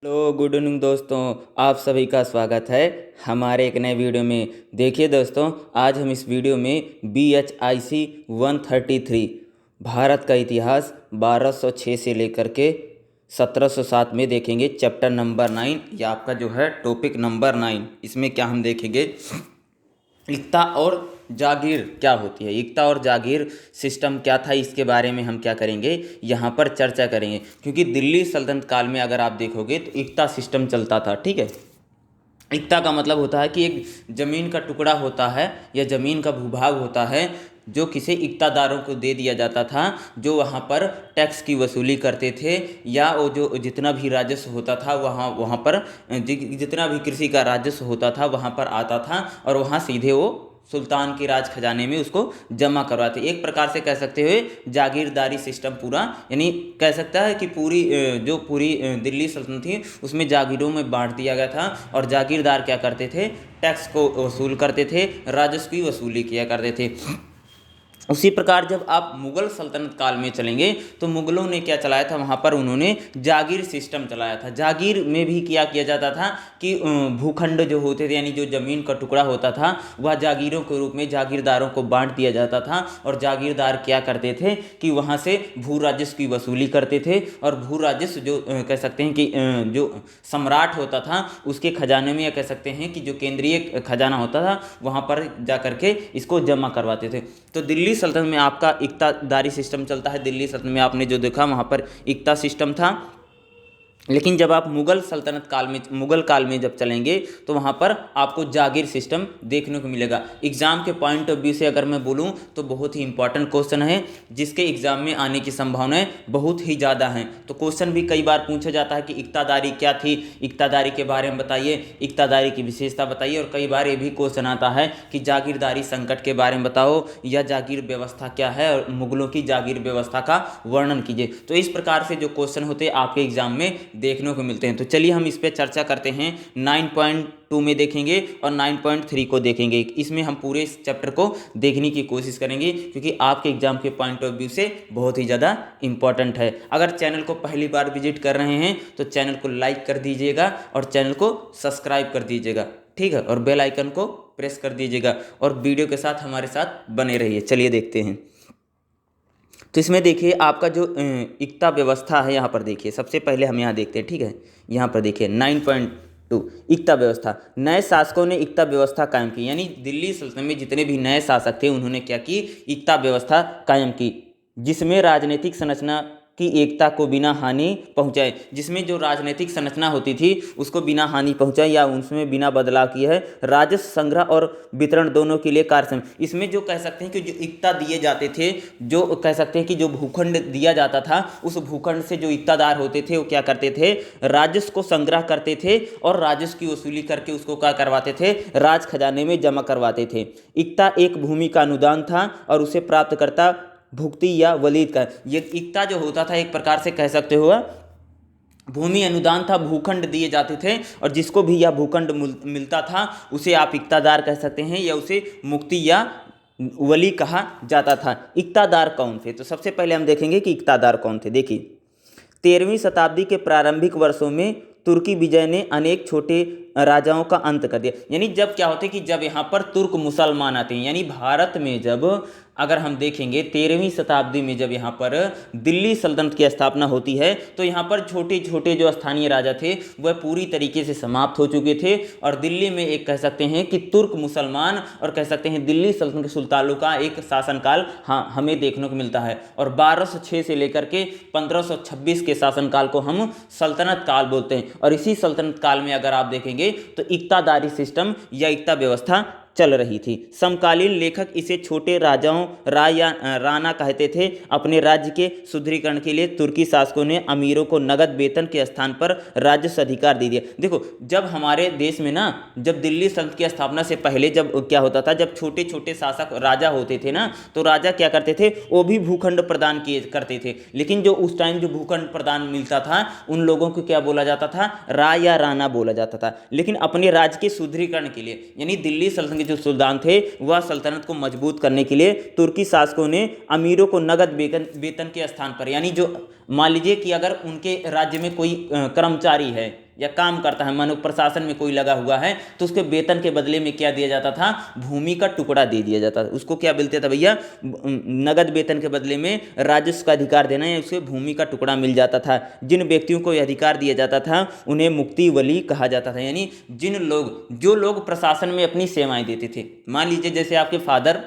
Hello good evening दोस्तों। आप सभी का स्वागत है हमारे एक नए वीडियो में। देखिए दोस्तों, आज हम इस वीडियो में BHIC 133 भारत का इतिहास 1206 से लेकर के 1707 में देखेंगे। चैप्टर नंबर 9 या आपका जो है टॉपिक नंबर 9। इसमें क्या हम देखेंगे, एकता और जागीर क्या होती है, एकता और जागीर सिस्टम क्या था, इसके बारे में हम क्या करेंगे, यहाँ पर चर्चा करेंगे। क्योंकि दिल्ली सल्तनत काल में अगर आप देखोगे तो एकता सिस्टम चलता था। ठीक है, एकता का मतलब होता है कि एक ज़मीन का टुकड़ा होता है या ज़मीन का भूभाग होता है जो किसी इक्तादारों को दे दिया जाता था, जो वहाँ पर टैक्स की वसूली करते थे, या वो जो जितना भी राजस्व होता था वहाँ पर जितना भी कृषि का राजस्व होता था वहाँ पर आता था और वहाँ सीधे वो सुल्तान के राज खजाने में उसको जमा करवाते। एक प्रकार से कह सकते हुए जागीरदारी सिस्टम पूरा, यानी कह सकता है कि पूरी दिल्ली सल्तनत थी उसमें जागीरों में बांट दिया गया था। और जागीरदार क्या करते थे, टैक्स को वसूल करते थे, राजस्व की वसूली किया करते थे। उसी प्रकार जब आप मुग़ल सल्तनत काल में चलेंगे तो मुग़लों ने क्या चलाया था, वहाँ पर उन्होंने जागीर सिस्टम चलाया था। जागीर में भी क्या किया जाता था कि भूखंड जो होते थे, यानी जो ज़मीन का टुकड़ा होता था, वह जागीरों के रूप में जागीरदारों को बांट दिया जाता था। और जागीरदार क्या करते थे कि वहाँ से भू राजस्व की वसूली करते थे। और भू राजस्व जो कह सकते हैं कि जो सम्राट होता था उसके खजाने में, या कह सकते हैं कि जो केंद्रीय खजाना होता था वहाँ पर जा करके इसको जमा करवाते थे। तो दिल्ली सल्तनत में आपका इक्तादारी सिस्टम चलता है। दिल्ली सल्तनत में आपने जो देखा वहाँ पर इक्ता सिस्टम था। लेकिन जब आप मुग़ल काल में जब चलेंगे तो वहाँ पर आपको जागीर सिस्टम देखने को मिलेगा। एग्ज़ाम के पॉइंट ऑफ व्यू से अगर मैं बोलूँ तो बहुत ही इंपॉर्टेंट क्वेश्चन है, जिसके एग्ज़ाम में आने की संभावनाएं बहुत ही ज़्यादा हैं। तो क्वेश्चन भी कई बार पूछा जाता है कि इक्तादारी क्या थी, इक्तादारी के बारे में बताइए, इक्तादारी की विशेषता बताइए। और कई बार ये भी क्वेश्चन आता है कि जागीरदारी संकट के बारे में बताओ, या जागीर व्यवस्था क्या है, और मुग़लों की जागीर व्यवस्था का वर्णन कीजिए। तो इस प्रकार से जो क्वेश्चन होते हैं आपके एग्जाम में देखने को मिलते हैं। तो चलिए हम इस पे चर्चा करते हैं। 9.2 में देखेंगे और 9.3 को देखेंगे। इसमें हम पूरे इस चैप्टर को देखने की कोशिश करेंगे, क्योंकि आपके एग्जाम के पॉइंट ऑफ व्यू से बहुत ही ज़्यादा इंपॉर्टेंट है। अगर चैनल को पहली बार विजिट कर रहे हैं तो चैनल को लाइक कर दीजिएगा और चैनल को सब्सक्राइब कर दीजिएगा, ठीक है, और बेल आइकन को प्रेस कर दीजिएगा और वीडियो के साथ हमारे साथ बने रहिए। चलिए देखते हैं। तो इसमें देखिए आपका जो एकता व्यवस्था है, यहाँ पर देखिए सबसे पहले हम यहाँ देखते हैं। ठीक है, यहाँ पर देखिए 9.2 एकता व्यवस्था। नए शासकों ने एकता व्यवस्था कायम की, यानी दिल्ली सल्तनत में जितने भी नए शासक थे उन्होंने क्या की, एकता व्यवस्था कायम की, जिसमें राजनीतिक संरचना की एकता को बिना हानि पहुंचाए। जिसमें जो राजनीतिक संरचना होती थी उसको बिना हानि पहुंचाए या उसमें बिना बदलाव किए है। राजस्व संग्रह और वितरण दोनों के लिए कार्य। इसमें जो कह सकते हैं कि जो एकता दिए जाते थे, जो कह सकते हैं कि जो भूखंड दिया जाता था, उस भूखंड से जो एकतादार होते थे वो क्या करते थे, राजस्व को संग्रह करते थे और राजस्व की वसूली करके उसको क्या करवाते थे, राज खजाने में जमा करवाते थे। एकता एक भूमि का अनुदान था और उसे प्राप्तकर्ता भुक्ति या वलीद का। ये एकता जो होता था एक प्रकार से कह सकते हो भूमि अनुदान था, भूखंड दिए जाते थे और जिसको भी यह भूखंड मिलता था उसे आप एकतादार कह सकते हैं, या उसे मुक्ति या वली कहा जाता था। एकतादार कौन थे, तो सबसे पहले हम देखेंगे कि एकतादार कौन थे। देखिए 13वीं शताब्दी के प्रारंभिक वर्षों में तुर्की विजय ने अनेक छोटे राजाओं का अंत कर दिया। यानी जब क्या होते कि जब यहाँ पर तुर्क मुसलमान आते हैं, यानी भारत में जब अगर हम देखेंगे 13वीं शताब्दी में जब यहाँ पर दिल्ली सल्तनत की स्थापना होती है तो यहाँ पर छोटे छोटे जो स्थानीय राजा थे वह पूरी तरीके से समाप्त हो चुके थे। और दिल्ली में एक कह सकते हैं कि तुर्क मुसलमान और कह सकते हैं दिल्ली सल्तनत के सुल्तानों का एक शासनकाल हमें देखने को मिलता है। और 1206 से लेकर के 1526 के शासनकाल को हम सल्तनत काल बोलते हैं। और इसी सल्तनत काल में अगर आप देखेंगे तो एकतादारी सिस्टम या एकता व्यवस्था चल रही थी। समकालीन लेखक इसे छोटे राजाओं या राणा कहते थे। अपने राज्य के सुदृढ़ीकरण के लिए तुर्की शासकों ने अमीरों को नगद वेतन के स्थान पर राजस्व अधिकार दे दिया। देखो जब हमारे देश में ना, जब दिल्ली सल्तनत की स्थापना से पहले जब क्या होता था, जब छोटे छोटे शासक राजा होते थे ना, तो राजा क्या करते थे, वो भी भूखंड प्रदान किए करते थे। लेकिन जो उस टाइम जो भूखंड प्रदान मिलता था उन लोगों को क्या बोला जाता था, या राणा बोला जाता था। लेकिन अपने राज्य के सुदृढ़ीकरण के लिए, यानी दिल्ली सल्तनत जो सुल्तान थे वह सल्तनत को मजबूत करने के लिए तुर्की शासकों ने अमीरों को नगद वेतन के स्थान पर, यानी जो मान लीजिए कि अगर उनके राज्य में कोई कर्मचारी है या काम करता है, मानो प्रशासन में कोई लगा हुआ है, तो उसके वेतन के बदले में क्या दिया जाता था, भूमि का टुकड़ा दे दिया जाता था। उसको क्या बोलते थे भैया, नगद वेतन के बदले में राजस्व का अधिकार देना या उसे भूमि का टुकड़ा मिल जाता था। जिन व्यक्तियों को यह अधिकार दिया जाता था उन्हें मुक्ति वली कहा जाता था, यानी जो लोग प्रशासन में अपनी सेवाएं देते थे। मान लीजिए जैसे आपके फादर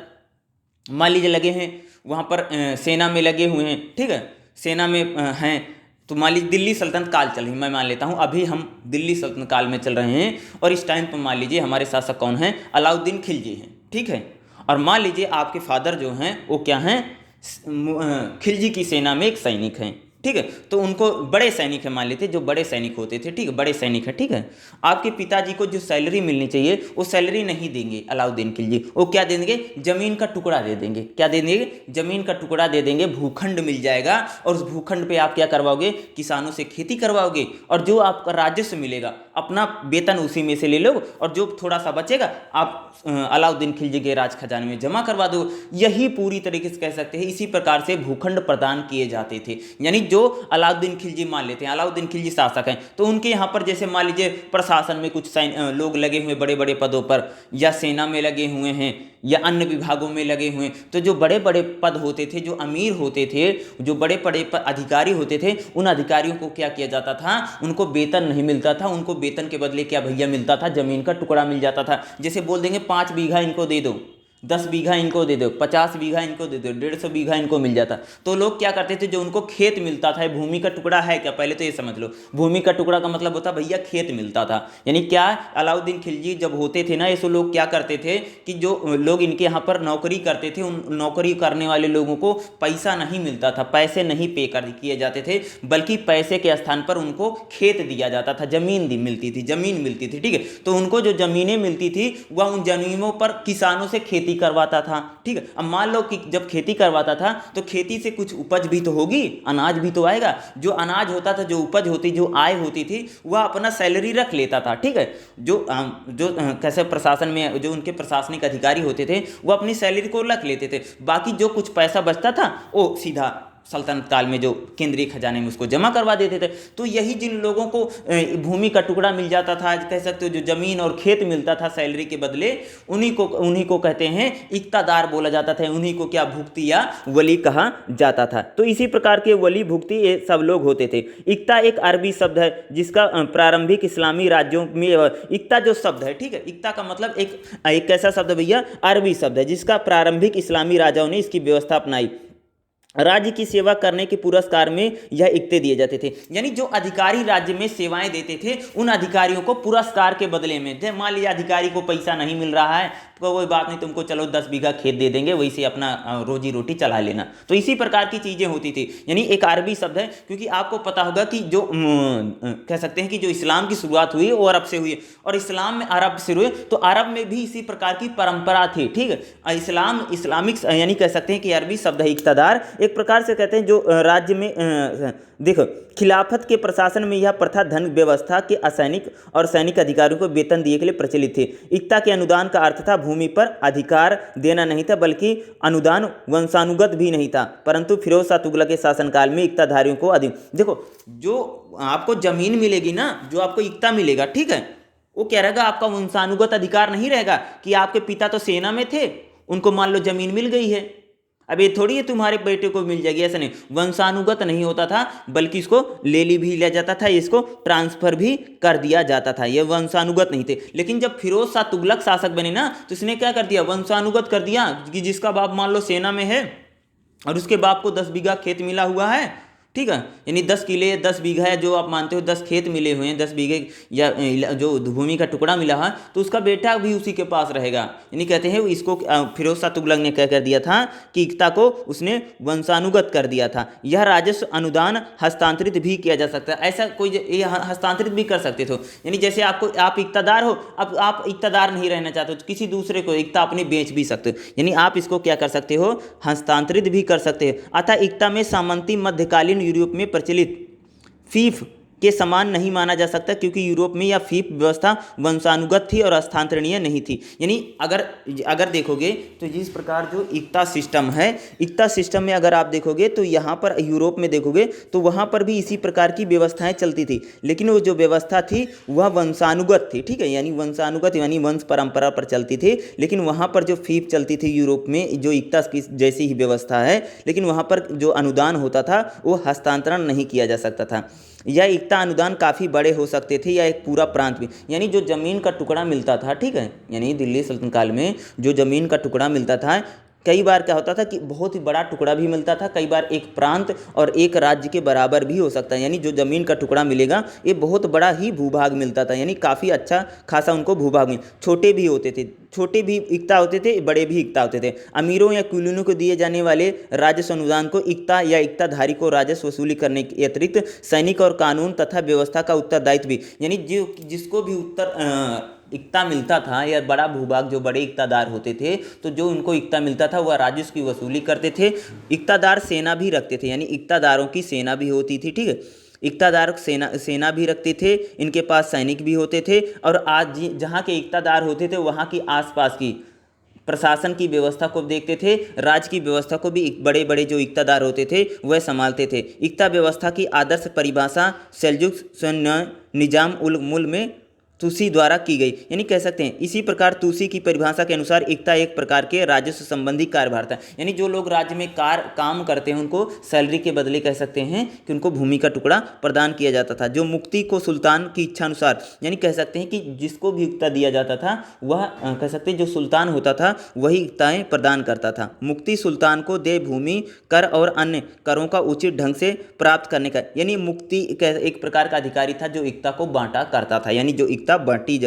मान लीजिए लगे हैं वहाँ पर सेना में लगे हुए हैं, ठीक है, सेना में हैं, तो मान लीजिए दिल्ली सल्तनत काल चल रही, मैं मान लेता हूँ अभी हम दिल्ली सल्तनत काल में चल रहे हैं, और इस टाइम पर मान लीजिए हमारे शासक कौन हैं, अलाउद्दीन खिलजी हैं, ठीक है। और मान लीजिए आपके फादर जो हैं वो क्या हैं, खिलजी की सेना में एक सैनिक हैं, ठीक है। तो उनको बड़े सैनिक है मान लेते, जो बड़े सैनिक होते थे, ठीक है, बड़े सैनिक है, ठीक है। आपके पिताजी को जो सैलरी मिलनी चाहिए वो सैलरी नहीं देंगे अलाउद्दीन खिलजी, वो क्या दे देंगे, जमीन का टुकड़ा दे देंगे। क्या दे देंगे, जमीन का टुकड़ा दे देंगे, भूखंड मिल जाएगा, और उस भूखंड पे आप क्या करवाओगे, किसानों से खेती करवाओगे, और जो आपका राजस्व मिलेगा अपना वेतन उसी में से ले लो, और जो थोड़ा सा बचेगा आप अलाउद्दीन खिलजी के राज खजाने में जमा करवा दो। यही पूरी तरीके से कह सकते हैं, इसी प्रकार से भूखंड प्रदान किए जाते थे। यानी जो अलाउद्दीन खिलजी मान लेते हैं, अलाउद्दीन खिलजी शासक हैं, तो उनके यहाँ पर जैसे मान लीजिए प्रशासन में कुछ लोग लगे हुए बड़े बड़े पदों पर, या सेना में लगे हुए हैं, या अन्य विभागों में लगे हुए, तो जो बड़े बड़े पद होते थे, जो अमीर होते थे, जो बड़े बड़े अधिकारी होते थे, उन अधिकारियों को क्या किया जाता था, उनको वेतन नहीं मिलता था, उनको वेतन के बदले क्या भैया मिलता था, जमीन का टुकड़ा मिल जाता था। जैसे बोल देंगे 5 बीघा इनको दे दो, 10 बीघा इनको दे दो, 50 बीघा इनको दे दो, 150 बीघा इनको मिल जाता। तो लोग क्या करते थे, जो उनको खेत मिलता था, भूमि का टुकड़ा है क्या, पहले तो ये समझ लो, भूमि का टुकड़ा का मतलब होता भैया खेत मिलता था। यानी क्या, अलाउद्दीन खिलजी जब होते थे ना, ये सो लोग क्या करते थे कि जो लोग इनके यहाँ पर नौकरी करते थे, उन नौकरी करने वाले लोगों को पैसा नहीं मिलता था, पैसे नहीं पे कर किए जाते थे, बल्कि पैसे के स्थान पर उनको खेत दिया जाता था, जमीन मिलती थी, ठीक है। तो उनको जो जमीनें मिलती थी वह उन जमीनों पर किसानों से खेती करवाता था, ठीक है। अब मान लो कि जब खेती करवाता था तो खेती से कुछ उपज भी तो होगी, अनाज भी तो आएगा, जो अनाज होता था, जो उपज होती, जो आय होती थी, वह अपना सैलरी रख लेता था, ठीक है। जो कैसे प्रशासन में जो उनके प्रशासनिक अधिकारी होते थे वो अपनी सैलरी को रख लेते थे, बाकी जो कुछ पैसा बचता था वो सीधा सल्तनत काल में जो केंद्रीय खजाने में उसको जमा करवा देते थे। तो यही जिन लोगों को भूमि का टुकड़ा मिल जाता था, आज कह सकते हो जो जमीन और खेत मिलता था सैलरी के बदले, उन्हीं को कहते हैं इक्तादार बोला जाता था, उन्हीं को क्या भुक्ति या वली कहा जाता था। तो इसी प्रकार के वली भुक्ति ये सब लोग होते थे। इक्ता एक अरबी शब्द है जिसका प्रारंभिक इस्लामी राज्यों में इक्ता जो शब्द है, ठीक है, इक्ता का मतलब एक कैसा शब्द है भैया, अरबी शब्द है, जिसका प्रारंभिक इस्लामी राजाओं ने इसकी व्यवस्था अपनाई। राज्य की सेवा करने के पुरस्कार में यह इक्ते दिए जाते थे। यानी जो अधिकारी राज्य में सेवाएं देते थे उन अधिकारियों को पुरस्कार के बदले में, जैसे मान लीजिए अधिकारी को पैसा नहीं मिल रहा है तो कोई बात नहीं, तुमको चलो 10 बीघा खेत दे देंगे, वही से अपना रोजी रोटी चला लेना। तो इसी प्रकार की चीजें होती थी। यानी एक अरबी शब्द है, क्योंकि आपको पता होगा कि जो कह सकते हैं कि जो इस्लाम की शुरुआत हुई वो अरब से हुई, और इस्लाम में अरब से हुए, तो अरब में भी इसी प्रकार की परंपरा थी, ठीक है। इस्लामिक यानी कह सकते हैं कि अरबी शब्द है इक्तदार, एक प्रकार से कहते हैं जो राज्य में देखो खिलाफत के प्रशासन में यह प्रथा धन व्यवस्था के असैनिक और सैनिक अधिकारियों को वेतन दिए के लिए प्रचलित थे। इक्ता के अनुदान का अर्थ था भूमि पर अधिकार देना नहीं था, बल्कि अनुदान वंशानुगत भी नहीं था, परंतु फिरोज शाह तुगलक के शासनकाल में इक्ताधारियों को देखो जो आपको जमीन मिलेगी ना, जो आपको इक्ता मिलेगा, ठीक है, वो क्या रहेगा, आपका वंशानुगत अधिकार नहीं रहेगा कि आपके पिता तो सेना में थे, उनको मान लो जमीन मिल गई है, अब ये थोड़ी है तुम्हारे बेटे को मिल जाएगी, ऐसा नहीं, वंशानुगत नहीं होता था, बल्कि इसको ले ली भी लिया जाता था, इसको ट्रांसफर भी कर दिया जाता था, ये वंशानुगत नहीं थे। लेकिन जब फिरोज शाह तुगलक शासक बने ना, तो इसने क्या कर दिया, वंशानुगत कर दिया कि जिसका बाप मान लो सेना में है और उसके बाप को 10 बीघा खेत मिला हुआ है, ठीक है, यानी 10 किले 10 बीघा है, जो आप मानते हो 10 खेत मिले हुए हैं, 10 बीघे या जो भूमि का टुकड़ा मिला है, तो उसका बेटा भी उसी के पास रहेगा। यानी कहते हैं इसको फिरोज शाह तुगलक ने क्या कर दिया था कि इक्ता को उसने वंशानुगत कर दिया था। यह राजस्व अनुदान हस्तांतरित भी किया जा सकता है, ऐसा कोई ये हस्तांतरित भी कर सकते थे। यानी जैसे आप इक्तादार हो, अब आप इक्तादार नहीं रहना चाहते तो किसी दूसरे को इक्ता अपनी बेच भी सकते हो, यानी आप इसको क्या कर सकते हो, हस्तांतरित भी कर सकते हो। अतः इक्ता में सामंती मध्यकालीन यूरोप में प्रचलित फीफ के समान नहीं माना जा सकता, क्योंकि यूरोप में यह फीप व्यवस्था वंशानुगत थी और स्थानांतरणीय नहीं थी। यानी अगर अगर देखोगे तो जिस प्रकार जो इक्ता सिस्टम है, इक्ता सिस्टम में अगर आप देखोगे तो यहाँ पर यूरोप में देखोगे तो वहाँ पर भी इसी प्रकार की व्यवस्थाएं चलती थी, लेकिन वो जो व्यवस्था थी वह वंशानुगत थी। ठीक है, यानी वंशानुगत यानी वंश परंपरा पर चलती थी, लेकिन वहाँ पर जो फीप चलती थी यूरोप में, जो इक्ता की जैसी ही व्यवस्था है, लेकिन वहाँ पर जो अनुदान होता था वो हस्तांतरण नहीं किया जा सकता था। यह इक्ता अनुदान काफ़ी बड़े हो सकते थे या एक पूरा प्रांत भी, यानी जो ज़मीन का टुकड़ा मिलता था, ठीक है, यानी दिल्ली सल्तनत काल में जो ज़मीन का टुकड़ा मिलता था, कई बार क्या होता था कि बहुत ही बड़ा टुकड़ा भी मिलता था, कई बार एक प्रांत और एक राज्य के बराबर भी हो सकता है। यानी जो ज़मीन का टुकड़ा मिलेगा ये बहुत बड़ा ही भूभाग मिलता था, यानी काफ़ी अच्छा खासा उनको भूभाग में, छोटे भी होते थे, छोटे भी इक्ता होते थे, बड़े भी इक्ता होते थे। अमीरों या कुलीनों को दिए जाने वाले राजस्व अनुदान को इक्ता या इक्ताधारी को राजस्व वसूली करने के अतिरिक्त सैनिक और कानून तथा व्यवस्था का उत्तरदायित्व भी, यानी जिसको भी इक्ता मिलता था या बड़ा भूभाग जो बड़े इक्तादार होते थे, तो जो उनको इक्ता मिलता था वह राजस्व की वसूली करते थे। इक्तादार सेना भी रखते थे, यानी इक्तादारों की सेना भी होती थी। ठीक है, इक्तादार सेना भी रखते थे, इनके पास सैनिक भी होते थे, और आज जहाँ के इक्तादार होते थे वहाँ की आसपास की प्रशासन की व्यवस्था को देखते थे, राज्य की व्यवस्था को भी बड़े बड़े जो इक्तादार होते थे वह संभालते थे। इक्ता व्यवस्था की आदर्श परिभाषा सेल्जुक निजाम उल मुल्क में तुसी द्वारा की गई, यानी कह सकते हैं इसी प्रकार तुसी की परिभाषा के अनुसार इक्ता एक प्रकार के राजस्व संबंधी कार्यभार था। यानी जो लोग राज्य में काम करते हैं उनको सैलरी के बदले कह सकते हैं कि उनको भूमि का टुकड़ा प्रदान किया जाता था। जो मुक्ति को सुल्तान की इच्छा अनुसार, यानी कह सकते हैं कि जिसको भी इक्ता दिया जाता था वह कह सकते हैं जो सुल्तान होता था वही इक्ताएँ प्रदान करता था। मुक्ति सुल्तान को दे भूमि कर और अन्य करों का उचित ढंग से प्राप्त करने का, यानी मुक्ति एक प्रकार का अधिकारी था जो इक्ता को बांटा करता था, यानी जो इक्ता बांटी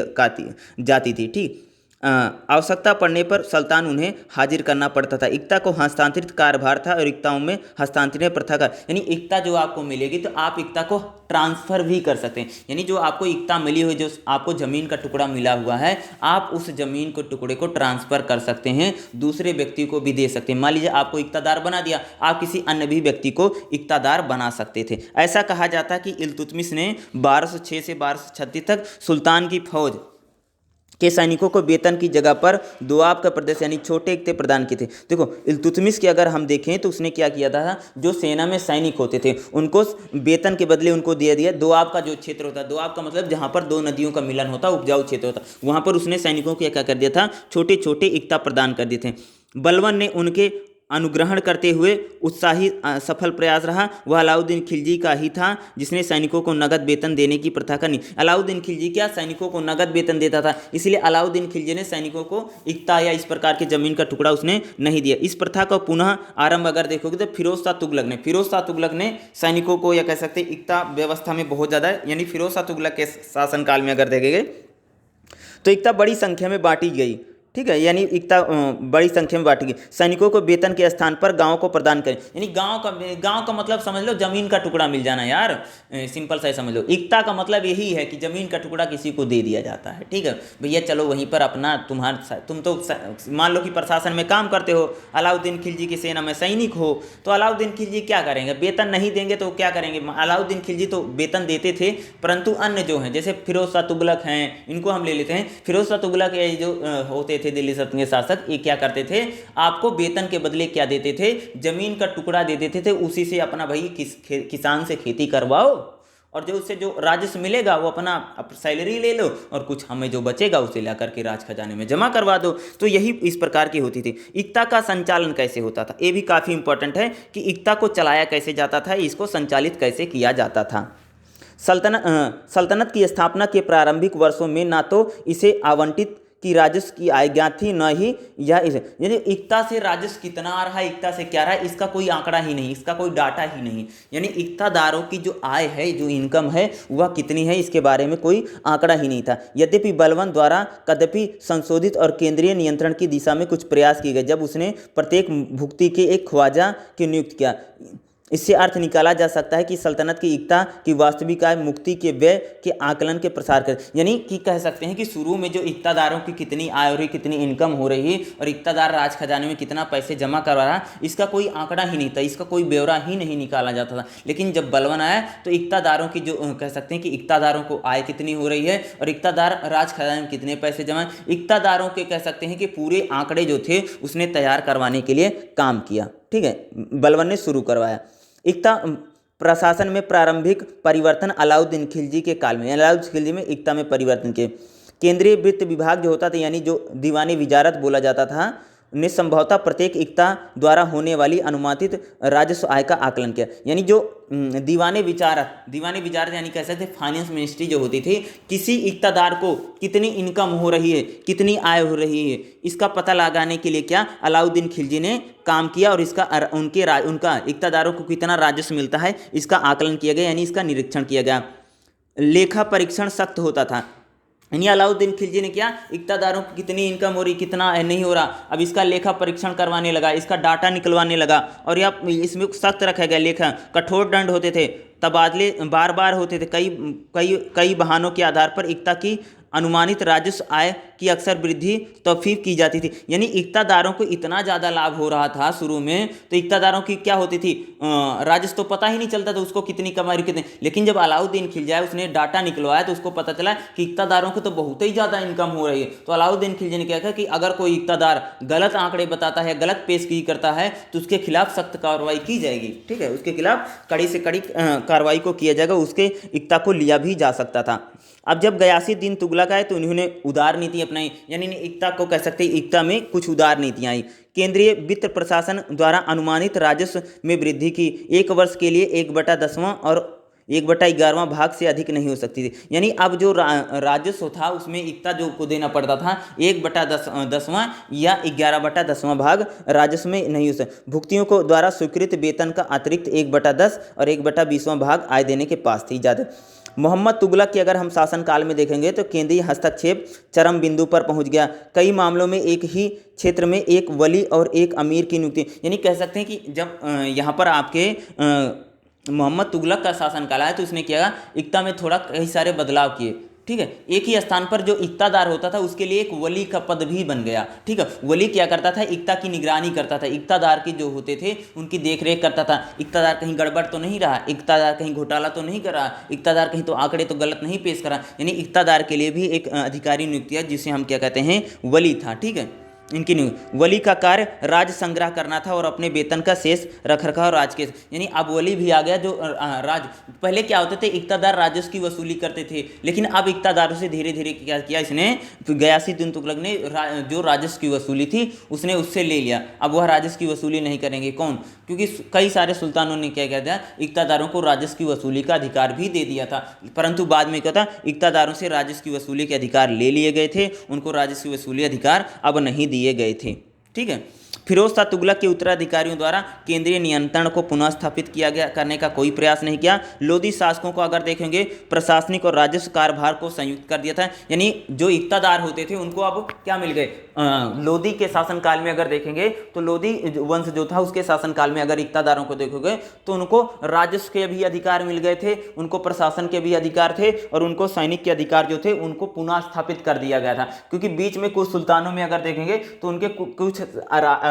जाती थी। ठीक, आवश्यकता पड़ने पर सुल्तान उन्हें हाजिर करना पड़ता था। इक्ता को हस्तांतरित कार्यभार था और इक्ताओं में हस्तांतरण प्रथा का, यानी इक्ता जो आपको मिलेगी तो आप इक्ता को ट्रांसफर भी कर सकते हैं। यानी जो आपको इक्ता मिली हुई, जो आपको ज़मीन का टुकड़ा मिला हुआ है, आप उस ज़मीन को टुकड़े को ट्रांसफ़र कर सकते हैं, दूसरे व्यक्ति को भी दे सकते हैं। मान लीजिए आपको इक्तादार बना दिया, आप किसी अन्य भी व्यक्ति को इक्तादार बना सकते थे। ऐसा कहा जाता है कि इल्तुतमिश ने 1206 से 1236 तक सुल्तान की फौज के सैनिकों को वेतन की जगह पर दुआब का प्रदेश यानी छोटे इक्ते प्रदान किए थे। देखो इल्तुतमिश की अगर हम देखें तो उसने क्या किया था, जो सेना में सैनिक होते थे उनको वेतन के बदले उनको दे दिया दुआब का जो क्षेत्र होता है, दुआब का मतलब जहाँ पर दो नदियों का मिलन होता, उपजाऊ क्षेत्र होता, वहाँ पर उसने सैनिकों को क्या कर दिया था, छोटे छोटे इक्ता प्रदान कर दिए थे। बलवन ने उनके अनुग्रहण करते हुए उत्साही सफल प्रयास रहा। वह अलाउद्दीन खिलजी का ही था जिसने सैनिकों को नगद वेतन देने की प्रथा करनी। अलाउद्दीन खिलजी क्या सैनिकों को नगद वेतन देता था, इसलिए अलाउद्दीन खिलजी ने सैनिकों को इक्ता या इस प्रकार की जमीन का टुकड़ा उसने नहीं दिया। इस प्रथा का पुनः आरंभ अगर देखोगे तो फिरोज शाह तुगलक ने सैनिकों को या कह सकते इक्ता व्यवस्था में बहुत ज़्यादा, यानी फिरोज शाह तुगलक के शासनकाल में अगर देखेंगे तो इक्ता बड़ी संख्या में बांटी गई। ठीक है, यानी इक्ता बड़ी संख्या में बांटी गई। सैनिकों को वेतन के स्थान पर गांव को प्रदान करें, यानी गांव का मतलब समझ लो जमीन का टुकड़ा मिल जाना यार, सिंपल सा समझ लो। इक्ता का मतलब यही है कि जमीन का टुकड़ा किसी को दे दिया जाता है। ठीक है भैया, चलो वहीं पर अपना तुम तो मान लो कि प्रशासन में काम करते हो, अलाउद्दीन खिलजी की सेना में सैनिक हो, तो अलाउद्दीन खिलजी क्या करेंगे, वेतन नहीं देंगे तो क्या करेंगे। अलाउद्दीन खिलजी तो वेतन देते थे, परंतु अन्य जो हैं जैसे फिरोज शाह तुगलक हैं, इनको हम ले लेते हैं। फिरोज शाह तुगलक ये जो होते थे दिल्ली सल्तनत के शासक, ये क्या करते थे, आपको वेतन के बदले क्या देते थे, जमीन का टुकड़ा दे देते थे। उसी से अपना भाई किसान से खेती करवाओ और जो उससे जो राजस्व मिलेगा वो अपना सैलरी ले लो और कुछ हमें जो बचेगा उसे ला करके राज खजाने में जमा करवा दो। तो यही इस प्रकार की होती थी। इक्ता का संचालन कैसे होता था, ये भी काफ़ी इंपॉर्टेंट है कि इक्ता को चलाया कैसे जाता था, इसको संचालित कैसे किया जाता था। सल्तनत की स्थापना के प्रारंभिक वर्षों में ना तो इसे आवंटित की राजस्व की आय ज्ञात थी, न ही यह इसे, यानी इक्ता से राजस्व कितना आ रहा है, इक्ता से क्या रहा है, इसका कोई आंकड़ा ही नहीं, इसका कोई डाटा ही नहीं। यानी इक्तादारों की जो आय है, जो इनकम है वह कितनी है, इसके बारे में कोई आंकड़ा ही नहीं था। यद्यपि बलवन द्वारा कदापि संशोधित और केंद्रीय नियंत्रण की दिशा में कुछ प्रयास किए गए, जब उसने प्रत्येक भुक्ति के एक ख्वाजा की नियुक्त किया। इससे अर्थ निकाला जा सकता है कि सल्तनत की एकता की वास्तविक आय मुक्ति के व्यय के आकलन के प्रसार कर, यानी कि कह सकते हैं कि शुरू में जो इक्तादारों की कितनी आय हो रही, कितनी इनकम हो रही है और इक्तादार राज खजाने में कितना पैसे जमा करवा रहा, इसका कोई आंकड़ा ही नहीं था, इसका कोई ब्यौरा ही नहीं निकाला जाता था। लेकिन जब बलवन आया तो इक्तादारों की जो कह सकते हैं कि इक्तादारों को आय कितनी हो रही है और इक्तादार राज खजाने में कितने पैसे जमा, इक्तादारों के कह सकते हैं कि पूरे आंकड़े जो थे उसने तैयार करवाने के लिए काम किया। ठीक है, बलवन ने शुरू करवाया। इक्ता प्रशासन में प्रारंभिक परिवर्तन अलाउद्दीन खिलजी के काल में, अलाउद्दीन खिलजी में इक्ता में परिवर्तन के केंद्रीय वित्त विभाग जो होता था, यानी जो दीवानी विजारत बोला जाता था, ने संभवतः प्रत्येक इक्ता द्वारा होने वाली अनुमानित राजस्व आय का आकलन किया। यानी जो दीवाने विचारत यानी कह सकते फाइनेंस मिनिस्ट्री जो होती थी, किसी इक्तादार को कितनी इनकम हो रही है, कितनी आय हो रही है, इसका पता लगाने के लिए क्या अलाउद्दीन खिलजी ने काम किया और इसका उनका इक्तादारों को कितना राजस्व मिलता है इसका आकलन किया गया, यानी इसका निरीक्षण किया गया। लेखा परीक्षण सख्त होता था, यानी अलाउद्दीन खिलजी ने क्या इक्तादारों की कितनी इनकम हो रही, कितना नहीं हो रहा, अब इसका लेखा परीक्षण करवाने लगा, इसका डाटा निकलवाने लगा और या इसमें सख्त रखा गया लेखा, कठोर दंड होते थे, तबादले बार बार होते थे, कई बहानों के आधार पर इक्ता की अनुमानित राजस्व आय की अक्सर वृद्धि तौफीक की जाती थी। यानी इक्तादारों को इतना ज़्यादा लाभ हो रहा था शुरू में, तो इक्तादारों की क्या होती थी, राजस्व तो पता ही नहीं चलता था उसको कितनी कमाई कितने, लेकिन जब अलाउद्दीन खिलजी आए उसने डाटा निकलवाया तो उसको पता चला कि इक्तादारों को तो बहुत ही ज़्यादा इनकम हो रही है। तो अलाउद्दीन खिलजी ने क्या कहा कि अगर कोई इक्तादार गलत आंकड़े बताता है, गलत पेश की करता है तो उसके खिलाफ सख्त कार्रवाई की जाएगी। ठीक है, उसके खिलाफ कड़ी से कड़ी कार्रवाई को किया जाएगा, उसके इक्ता को लिया भी जा सकता था। अब जब गयासीद्दीन तुगलक आए तो उन्होंने उदार नीति अपनाई, यानी इक्ता को कह सकते हैं इक्ता में कुछ उदार नीतियाँ आई। केंद्रीय वित्त प्रशासन द्वारा अनुमानित राजस्व में वृद्धि की, 1 वर्ष के लिए 1/10वां और 1/11वां भाग से अधिक नहीं हो सकती थी। यानी अब जो राजस्व था उसमें इक्ता जो को देना पड़ता था 1/10वां या 11/10वां भाग राजस्व में नहीं हो सकता। भुगतियों को द्वारा स्वीकृत वेतन का अतिरिक्त 1/10 और 1/20वां भाग आय देने के पास थी ज़्यादा। मोहम्मद तुगलक के अगर हम शासनकाल में देखेंगे तो केंद्रीय हस्तक्षेप चरम बिंदु पर पहुंच गया। कई मामलों में एक ही क्षेत्र में एक वली और एक अमीर की नियुक्ति, यानी कह सकते हैं कि जब यहाँ पर आपके मोहम्मद तुगलक का शासनकाल आया तो उसने क्या इक्ता में थोड़ा कई सारे बदलाव किए। ठीक है, एक ही स्थान पर जो इक्तादार होता था उसके लिए एक वली का पद भी बन गया। ठीक है, वली क्या करता था, इक्ता की निगरानी करता था, इक्तादार के जो होते थे उनकी देखरेख करता था, इक्तादार कहीं गड़बड़ तो नहीं रहा, इक्तादार कहीं घोटाला तो नहीं कर रहा, इक्तादार कहीं तो आंकड़े तो गलत नहीं पेश करा। यानी इक्तादार के लिए भी एक अधिकारी नियुक्त किया जिसे हम क्या कहते हैं वली था। ठीक है, इनकी वली का कार्य राज संग्रह करना था और अपने वेतन का शेष रख रखाव राज के, यानी अब वली भी आ गया जो राज, पहले क्या होते थे इक्तादार राजस्व की वसूली करते थे, लेकिन अब इक्तादारों से धीरे धीरे क्या किया इसने, गयासीद्दीन तुगलक ने जो राजस्व की वसूली थी उसने उससे ले लिया। अब वह राजस्व की वसूली नहीं करेंगे, कौन, क्योंकि कई सारे सुल्तानों ने क्या किया था इक्तादारों को राजस्व की वसूली का अधिकार भी दे दिया था, परंतु बाद में क्या था इक्तादारों से राजस्व की वसूली के अधिकार ले लिए गए थे, उनको राजस्व की वसूली अधिकार अब नहीं दिए गए थे। ठीक है, फिरोज शाह तुगलक के उत्तराधिकारियों द्वारा केंद्रीय नियंत्रण को पुनः स्थापित किया गया करने का कोई प्रयास नहीं किया। लोधी शासकों को अगर देखेंगे प्रशासनिक और राजस्व कार्यभार को संयुक्त कर दिया था, यानी जो इक्तादार होते थे उनको अब क्या मिल गए, लोधी के शासनकाल में अगर देखेंगे तो लोधी वंश जो था उसके शासनकाल में अगर इक्तादारों को देखोगे तो उनको राजस्व के भी अधिकार मिल गए थे, उनको प्रशासन के भी अधिकार थे और उनको सैनिक के अधिकार जो थे उनको पुनः स्थापित कर दिया गया था। क्योंकि बीच में कुछ सुल्तानों में अगर देखेंगे तो उनके कुछ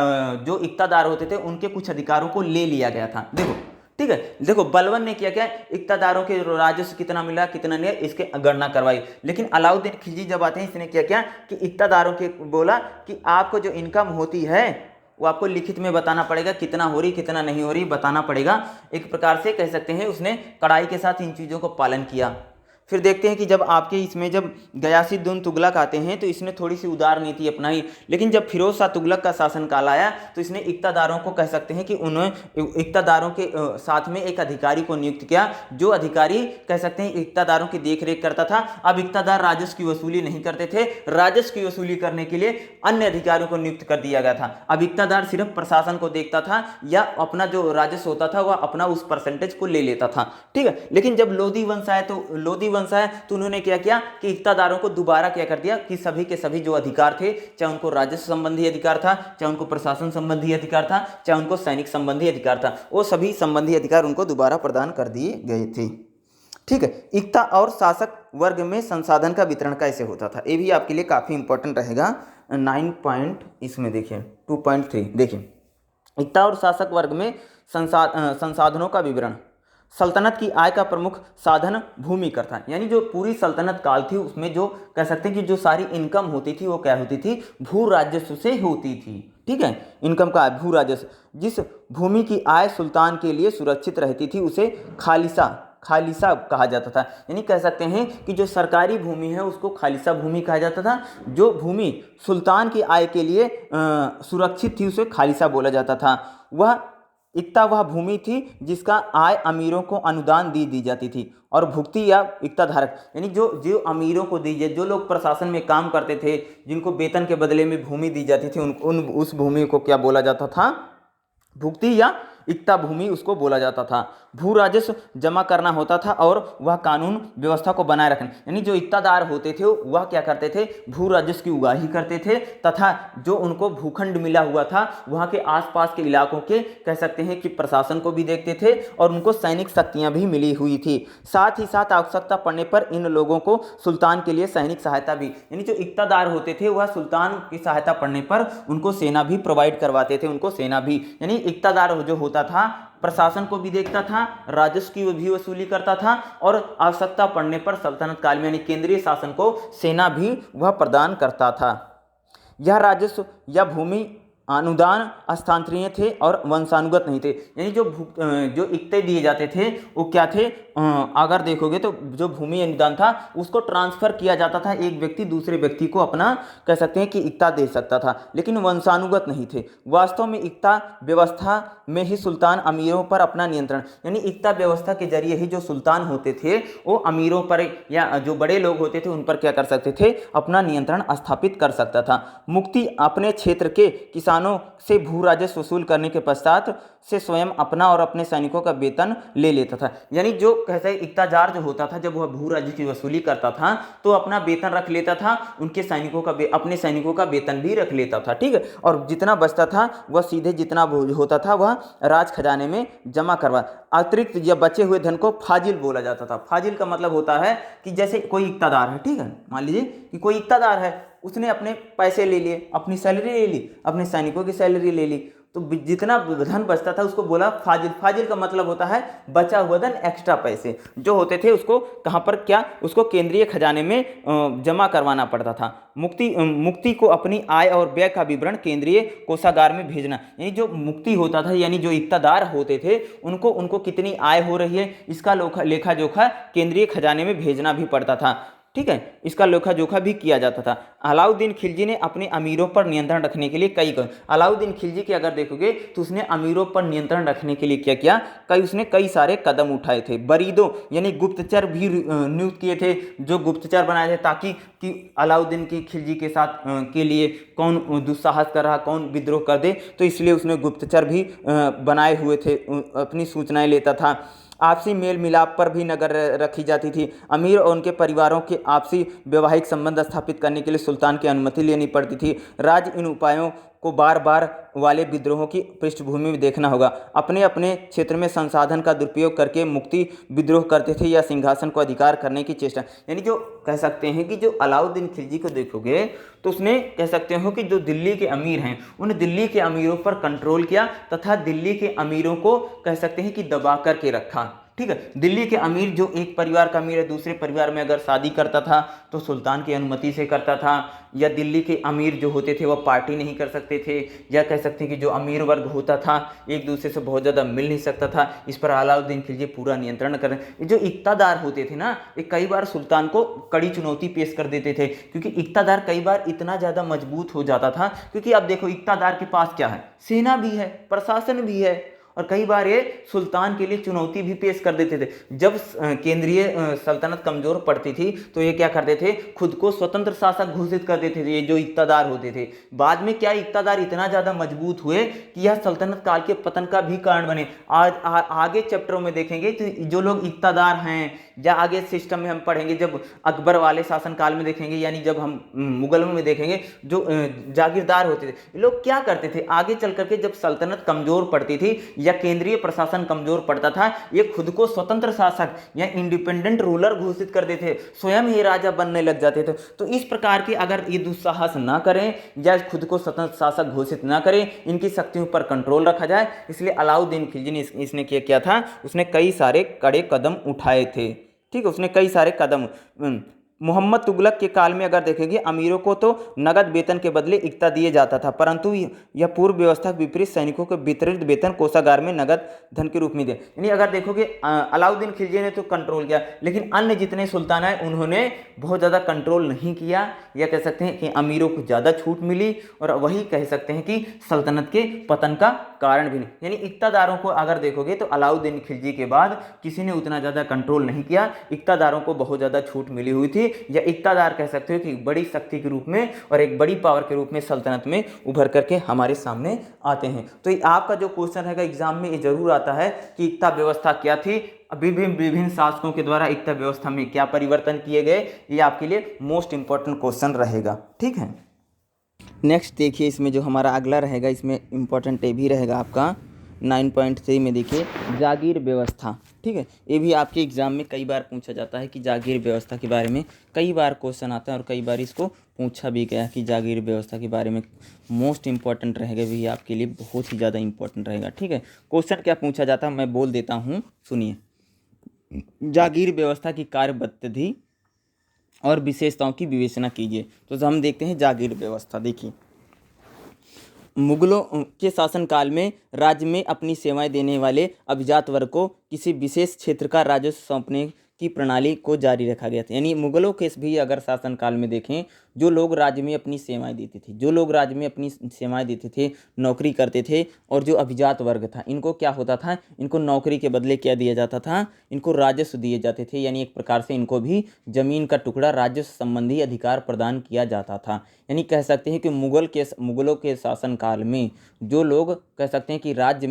जो इक्तादार होते थे उनके कुछ अधिकारों को ले लिया गया था। देखो, ठीक है, देखो बलवन ने क्या इक्तादारों के राजस्व कितना मिला कितना नहीं इसके गणना करवाई, लेकिन अलाउद्दीन खिलजी जब आते हैं इसने क्या कि इक्तादारों के बोला कि आपको जो इनकम होती है वो आपको लिखित में बताना पड़ेगा, कितना हो रही कितना नहीं हो रही बताना पड़ेगा। एक प्रकार से कह सकते हैं उसने कड़ाई के साथ इन चीज़ों को पालन किया। फिर देखते हैं कि जब आपके इसमें जब गयासीद्दीन तुगलक आते हैं तो इसने थोड़ी सी उदार नीति अपनाई, लेकिन जब फिरोज शाह तुगलक का शासनकाल आया तो इसने इक्तादारों को कह सकते हैं कि उन्होंने इक्तादारों के साथ में एक अधिकारी को नियुक्त किया, जो अधिकारी कह सकते हैं इक्तादारों की देखरेख करता था। अब इक्तादार राजस्व की वसूली नहीं करते थे, राजस्व की वसूली करने के लिए अन्य अधिकारियों को नियुक्त कर दिया गया था। अब इक्तादार सिर्फ प्रशासन को देखता था या अपना जो राजस्व होता था वह अपना उस परसेंटेज को ले लेता था। ठीक है, लेकिन जब लोधी वंश आया तो लोधी वंश है, तो उन्होंने क्या किया कि इक्तादारों को दोबारा क्या कर दिया कि सभी के सभी जो अधिकार थे, चाहे उनको राजस्व संबंधी अधिकार था, चाहे उनको प्रशासन संबंधी अधिकार था, चाहे उनको सैनिक संबंधी अधिकार था, वो सभी संबंधी अधिकार उनको दोबारा प्रदान कर दिए गए थे। ठीक है। इक्ता और शासक वर्ग में संसाधन का वितरण कैसे होता था, ये भी आपके लिए काफ़ी इंपॉर्टेंट रहेगा। 9 पॉइंट इसमें देखिए 2.3 देखिए, इक्ता और शासक वर्ग में संसाधनों का विवरण। सल्तनत की आय का प्रमुख साधन भूमि कर था, यानी जो पूरी सल्तनत काल थी उसमें जो कह सकते हैं कि जो सारी इनकम होती थी वो क्या होती थी, भू राजस्व से होती थी। ठीक है, इनकम का भू राजस्व। जिस भूमि की आय सुल्तान के लिए सुरक्षित रहती थी उसे खालिसा कहा जाता था, यानी कह सकते हैं कि जो सरकारी भूमि है उसको खालिसा भूमि कहा जाता था। जो भूमि सुल्तान की आय के लिए सुरक्षित थी उसे खालिसा बोला जाता था। वह भूमि थी जिसका आय अमीरों को अनुदान दी जाती थी, और भुक्ति या इक्ता धारक यानी जो अमीरों को दी जाए, जो लोग प्रशासन में काम करते थे, जिनको वेतन के बदले में भूमि दी जाती थी, उस भूमि को क्या बोला जाता था, भुक्ति या इक्ता भूमि उसको बोला जाता था। भू राजस्व जमा करना होता था और वह कानून व्यवस्था को बनाए रखने, यानी जो इक्तादार होते थे वह क्या करते थे, भू राजस्व की उगाही करते थे, तथा जो उनको भूखंड मिला हुआ था वहाँ के आसपास के इलाकों के कह सकते हैं कि प्रशासन को भी देखते थे, और उनको सैनिक शक्तियाँ भी मिली हुई थी। साथ ही साथ आवश्यकता पड़ने पर इन लोगों को सुल्तान के लिए सैनिक सहायता भी, यानी जो इक्तादार होते थे वह सुल्तान की सहायता पड़ने पर उनको सेना भी प्रोवाइड करवाते थे, उनको सेना भी, यानी इक्तादार जो होता था प्रशासन को भी देखता था, राजस्व की भी वसूली करता था, और आवश्यकता पड़ने पर सल्तनत काल में यानी केंद्रीय शासन को सेना भी वह प्रदान करता था। यह राजस्व या भूमि अनुदान स्थानांतरीय थे और वंशानुगत नहीं थे, यानी जो इक्ते दिए जाते थे वो क्या थे, अगर देखोगे तो जो भूमि अनुदान था उसको ट्रांसफर किया जाता था, एक व्यक्ति दूसरे व्यक्ति को अपना कह सकते हैं कि इक्ता दे सकता था, लेकिन वंशानुगत नहीं थे। वास्तव में इक्ता व्यवस्था में ही सुल्तान अमीरों पर अपना नियंत्रण, यानी इक्ता व्यवस्था के जरिए ही जो सुल्तान होते थे वो अमीरों पर या जो बड़े लोग होते थे उन पर क्या कर सकते थे, अपना नियंत्रण स्थापित कर सकता था। मुक्ति अपने क्षेत्र के किसानों से भू राजस्व वसूल करने के पश्चात से स्वयं अपना और अपने सैनिकों का वेतन ले लेता था, यानी जो कहते हैं इक्तादार जो होता था जब वह भू राजस्व की वसूली करता था तो अपना वेतन रख लेता था, उनके सैनिकों का अपने सैनिकों का वेतन भी रख लेता था। ठीक है, और जितना बचता था वह सीधे जितना होता था वह राज खजाने में जमा करवा। अतिरिक्त या बचे हुए धन को फाजिल बोला जाता था। फाजिल का मतलब होता है कि जैसे कोई इक्तादार है, ठीक है, मान लीजिए कि कोई इक्तादार है, उसने अपने पैसे ले लिए, अपनी सैलरी ले ली, अपने सैनिकों की सैलरी ले ली, तो जितना धन बचता था उसको बोला फाजिल। फाजिल का मतलब होता है बचा हुआ धन, एक्स्ट्रा पैसे जो होते थे उसको कहाँ पर क्या, उसको केंद्रीय खजाने में जमा करवाना पड़ता था। मुक्ति को अपनी आय और व्यय का विवरण केंद्रीय कोषागार में भेजना, यानी जो मुक्ति होता था यानी जो इक्तादार होते थे उनको कितनी आय हो रही है इसका लेखा जोखा केंद्रीय खजाने में भेजना भी पड़ता था। ठीक है, इसका लेखा जोखा भी किया जाता था। अलाउद्दीन खिलजी ने अपने अमीरों पर नियंत्रण रखने के लिए अलाउद्दीन खिलजी के अगर देखोगे तो उसने अमीरों पर नियंत्रण रखने के लिए क्या किया, उसने कई सारे कदम उठाए थे। बरीदों यानी गुप्तचर भी नियुक्त किए थे, जो गुप्तचर बनाए थे ताकि कि अलाउद्दीन की खिलजी के साथ के लिए कौन दुस्साहस कर रहा, कौन विद्रोह कर दे, तो इसलिए उसने गुप्तचर भी बनाए हुए थे, अपनी सूचनाएं लेता था। आपसी मेल मिलाप पर भी नजर रखी जाती थी। अमीर और उनके परिवारों के आपसी वैवाहिक संबंध स्थापित करने के लिए सुल्तान की अनुमति लेनी पड़ती थी। राज्य इन उपायों को बार बार वाले विद्रोहों की पृष्ठभूमि में देखना होगा। अपने अपने क्षेत्र में संसाधन का दुरुपयोग करके मुक्ति विद्रोह करते थे या सिंहासन को अधिकार करने की चेष्टा, यानी जो कह सकते हैं कि जो अलाउद्दीन खिलजी को देखोगे तो उसने कह सकते हो कि जो दिल्ली के अमीर हैं उन दिल्ली के अमीरों पर कंट्रोल किया तथा दिल्ली के अमीरों को कह सकते हैं कि दबा करके रखा। ठीक है, दिल्ली के अमीर जो एक परिवार का अमीर है दूसरे परिवार में अगर शादी करता था तो सुल्तान की अनुमति से करता था, या दिल्ली के अमीर जो होते थे वह पार्टी नहीं कर सकते थे, या कह सकते हैं कि जो अमीर वर्ग होता था एक दूसरे से बहुत ज़्यादा मिल नहीं सकता था। इस पर अलाउद्दीन खिलजी पूरा नियंत्रण कर रहे। जो इक्तादार होते थे ना ये कई बार सुल्तान को कड़ी चुनौती पेश कर देते थे, क्योंकि इक्तादार कई बार इतना ज़्यादा मजबूत हो जाता था, क्योंकि अब देखो इक्तादार के पास क्या है, सेना भी है, प्रशासन भी है, और कई बार ये सुल्तान के लिए चुनौती भी पेश कर देते थे। जब केंद्रीय सल्तनत कमजोर पड़ती थी तो ये क्या करते थे, खुद को स्वतंत्र शासक घोषित कर देते थे, ये जो इक्तादार होते थे। बाद में क्या इक्तादार इतना ज्यादा मजबूत हुए कि यह सल्तनत काल के पतन का भी कारण बने। आगे चैप्टरों में देखेंगे तो जो लोग इक्तादार हैं या आगे सिस्टम में हम पढ़ेंगे, जब अकबर वाले शासनकाल में देखेंगे, यानी जब हम मुगलों में देखेंगे, जो जागीरदार होते थे, ये लोग क्या करते थे, आगे चल करके जब सल्तनत कमजोर पड़ती थी या केंद्रीय प्रशासन कमजोर पड़ता था, ये खुद को स्वतंत्र शासक या इंडिपेंडेंट रूलर घोषित कर देते थे, स्वयं ही राजा बनने लग जाते थे। तो इस प्रकार के अगर ये दुस्साहस ना करें या खुद को स्वतंत्र शासक घोषित ना करें, इनकी शक्तियों पर कंट्रोल रखा जाए, इसलिए अलाउद्दीन खिलजी ने इसने किया था, उसने कई सारे कड़े कदम उठाए थे। ठीक है, उसने कई सारे कदम। मोहम्मद तुगलक के काल में अगर देखेंगे, अमीरों को तो नगद वेतन के बदले इक्ता दिए जाता था, परंतु यह पूर्व व्यवस्था के विपरीत सैनिकों के वितरित वेतन कोषागार में नगद धन के रूप में दिया। यानी अगर देखोगे अलाउद्दीन खिलजी ने तो कंट्रोल किया, लेकिन अन्य जितने सुल्तान आए उन्होंने बहुत ज़्यादा कंट्रोल नहीं किया, या कह सकते हैं कि अमीरों को ज़्यादा छूट मिली, और वही कह सकते हैं कि सल्तनत के पतन का कारण भी नहीं। यानी इक्तादारों को अगर देखोगे तो अलाउद्दीन खिलजी के बाद किसी ने उतना ज़्यादा कंट्रोल नहीं किया, इक्तादारों को बहुत ज़्यादा छूट मिली हुई थी, या इक्तादार कह सकते हो कि बड़ी शक्ति के रूप में और एक बड़ी पावर के रूप में सल्तनत में उभर करके हमारे सामने आते हैं। तो ये आपका जो क्वेश्चन रहेगा एग्जाम में, ये जरूर आता है कि इक्ता व्यवस्था क्या थी, विभिन्न शासकों के द्वारा इक्ता व्यवस्था में क्या परिवर्तन किए गए, ये आपके लिए मोस्ट इंपॉर्टेंट क्वेश्चन रहेगा। ठीक है, नेक्स्ट देखिए, इसमें जो हमारा अगला रहेगा, इसमें इंपॉर्टेंट ये भी रहेगा आपका 9.3 में देखिए जागीर व्यवस्था। ठीक है, ये भी आपके एग्जाम में कई बार पूछा जाता है कि जागीर व्यवस्था के बारे में कई बार क्वेश्चन आता है, और कई बार इसको पूछा भी गया कि जागीर व्यवस्था के बारे में मोस्ट इंपॉर्टेंट रहेगा, भी आपके लिए बहुत ही ज़्यादा इंपॉर्टेंट रहेगा। ठीक है, क्वेश्चन क्या पूछा जाता है मैं बोल देता हूँ, सुनिए। जागीर व्यवस्था की कार्य पद्धति और विशेषताओं की विवेचना कीजिए। तो हम देखते हैं जागीर व्यवस्था। देखिए, मुगलों के शासनकाल में राज्य में अपनी सेवाएं देने वाले अभिजात वर्ग को किसी विशेष क्षेत्र का राजस्व सौंपने की प्रणाली को जारी रखा गया था। यानी मुगलों के भी अगर शासनकाल में देखें, जो लोग राज्य में अपनी सेवाएं देते थे, जो लोग राज्य में अपनी सेवाएं देते थे, नौकरी करते थे, और जो अभिजात वर्ग था, इनको क्या होता था, इनको नौकरी के बदले क्या दिया जाता था, इनको राजस्व दिए जाते थे। यानी एक प्रकार से इनको भी जमीन का टुकड़ा राजस्व संबंधी अधिकार प्रदान किया जाता था। यानी कह सकते हैं कि मुगलों के शासनकाल में जो लोग कह सकते हैं कि राज्य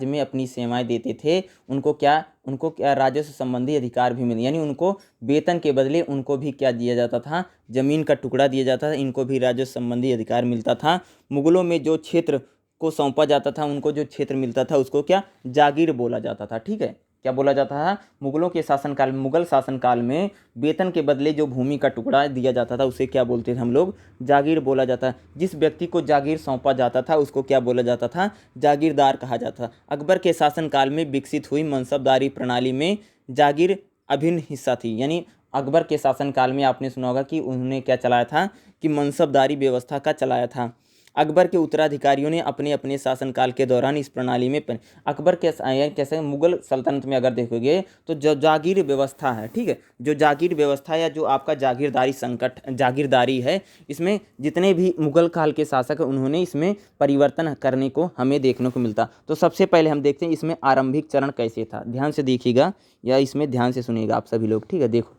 में अपनी सेवाएं देते थे, उनको क्या राजस्व संबंधी अधिकार भी मिले, यानी उनको वेतन के बदले उनको भी क्या दिया जाता था, जमीन का टुकड़ा दिया जाता था, इनको भी राजस्व संबंधी अधिकार मिलता था। मुगलों में जो क्षेत्र को सौंपा जाता था, उनको जो क्षेत्र मिलता था उसको क्या जागीर बोला जाता था। ठीक है, क्या बोला जाता था, मुगलों के शासनकाल में, मुगल शासनकाल में वेतन के बदले जो भूमि का टुकड़ा दिया जाता था उसे क्या बोलते थे हम लोग, जागीर बोला जाता। जिस व्यक्ति को जागीर सौंपा जाता था उसको क्या बोला जाता था, जागीरदार कहा जाता था। अकबर के शासनकाल में विकसित हुई मनसबदारी प्रणाली में जागीर अभिन्न हिस्सा थी। यानी अकबर के शासनकाल में आपने सुना होगा कि उन्होंने क्या चलाया था, कि मनसबदारी व्यवस्था का चलाया था। अकबर के उत्तराधिकारियों ने अपने अपने शासनकाल के दौरान इस प्रणाली में अकबर के कैसे मुगल सल्तनत में अगर देखोगे तो जो जागीर व्यवस्था है, ठीक है, जो जागीर व्यवस्था या जो आपका जागीरदारी है, इसमें जितने भी मुगल काल के शासक हैं उन्होंने इसमें परिवर्तन करने को हमें देखने को मिलता। तो सबसे पहले हम देखते हैं इसमें आरंभिक चरण कैसे था, ध्यान से देखिएगा या इसमें ध्यान से सुनिएगा आप सभी लोग। ठीक है, देखो,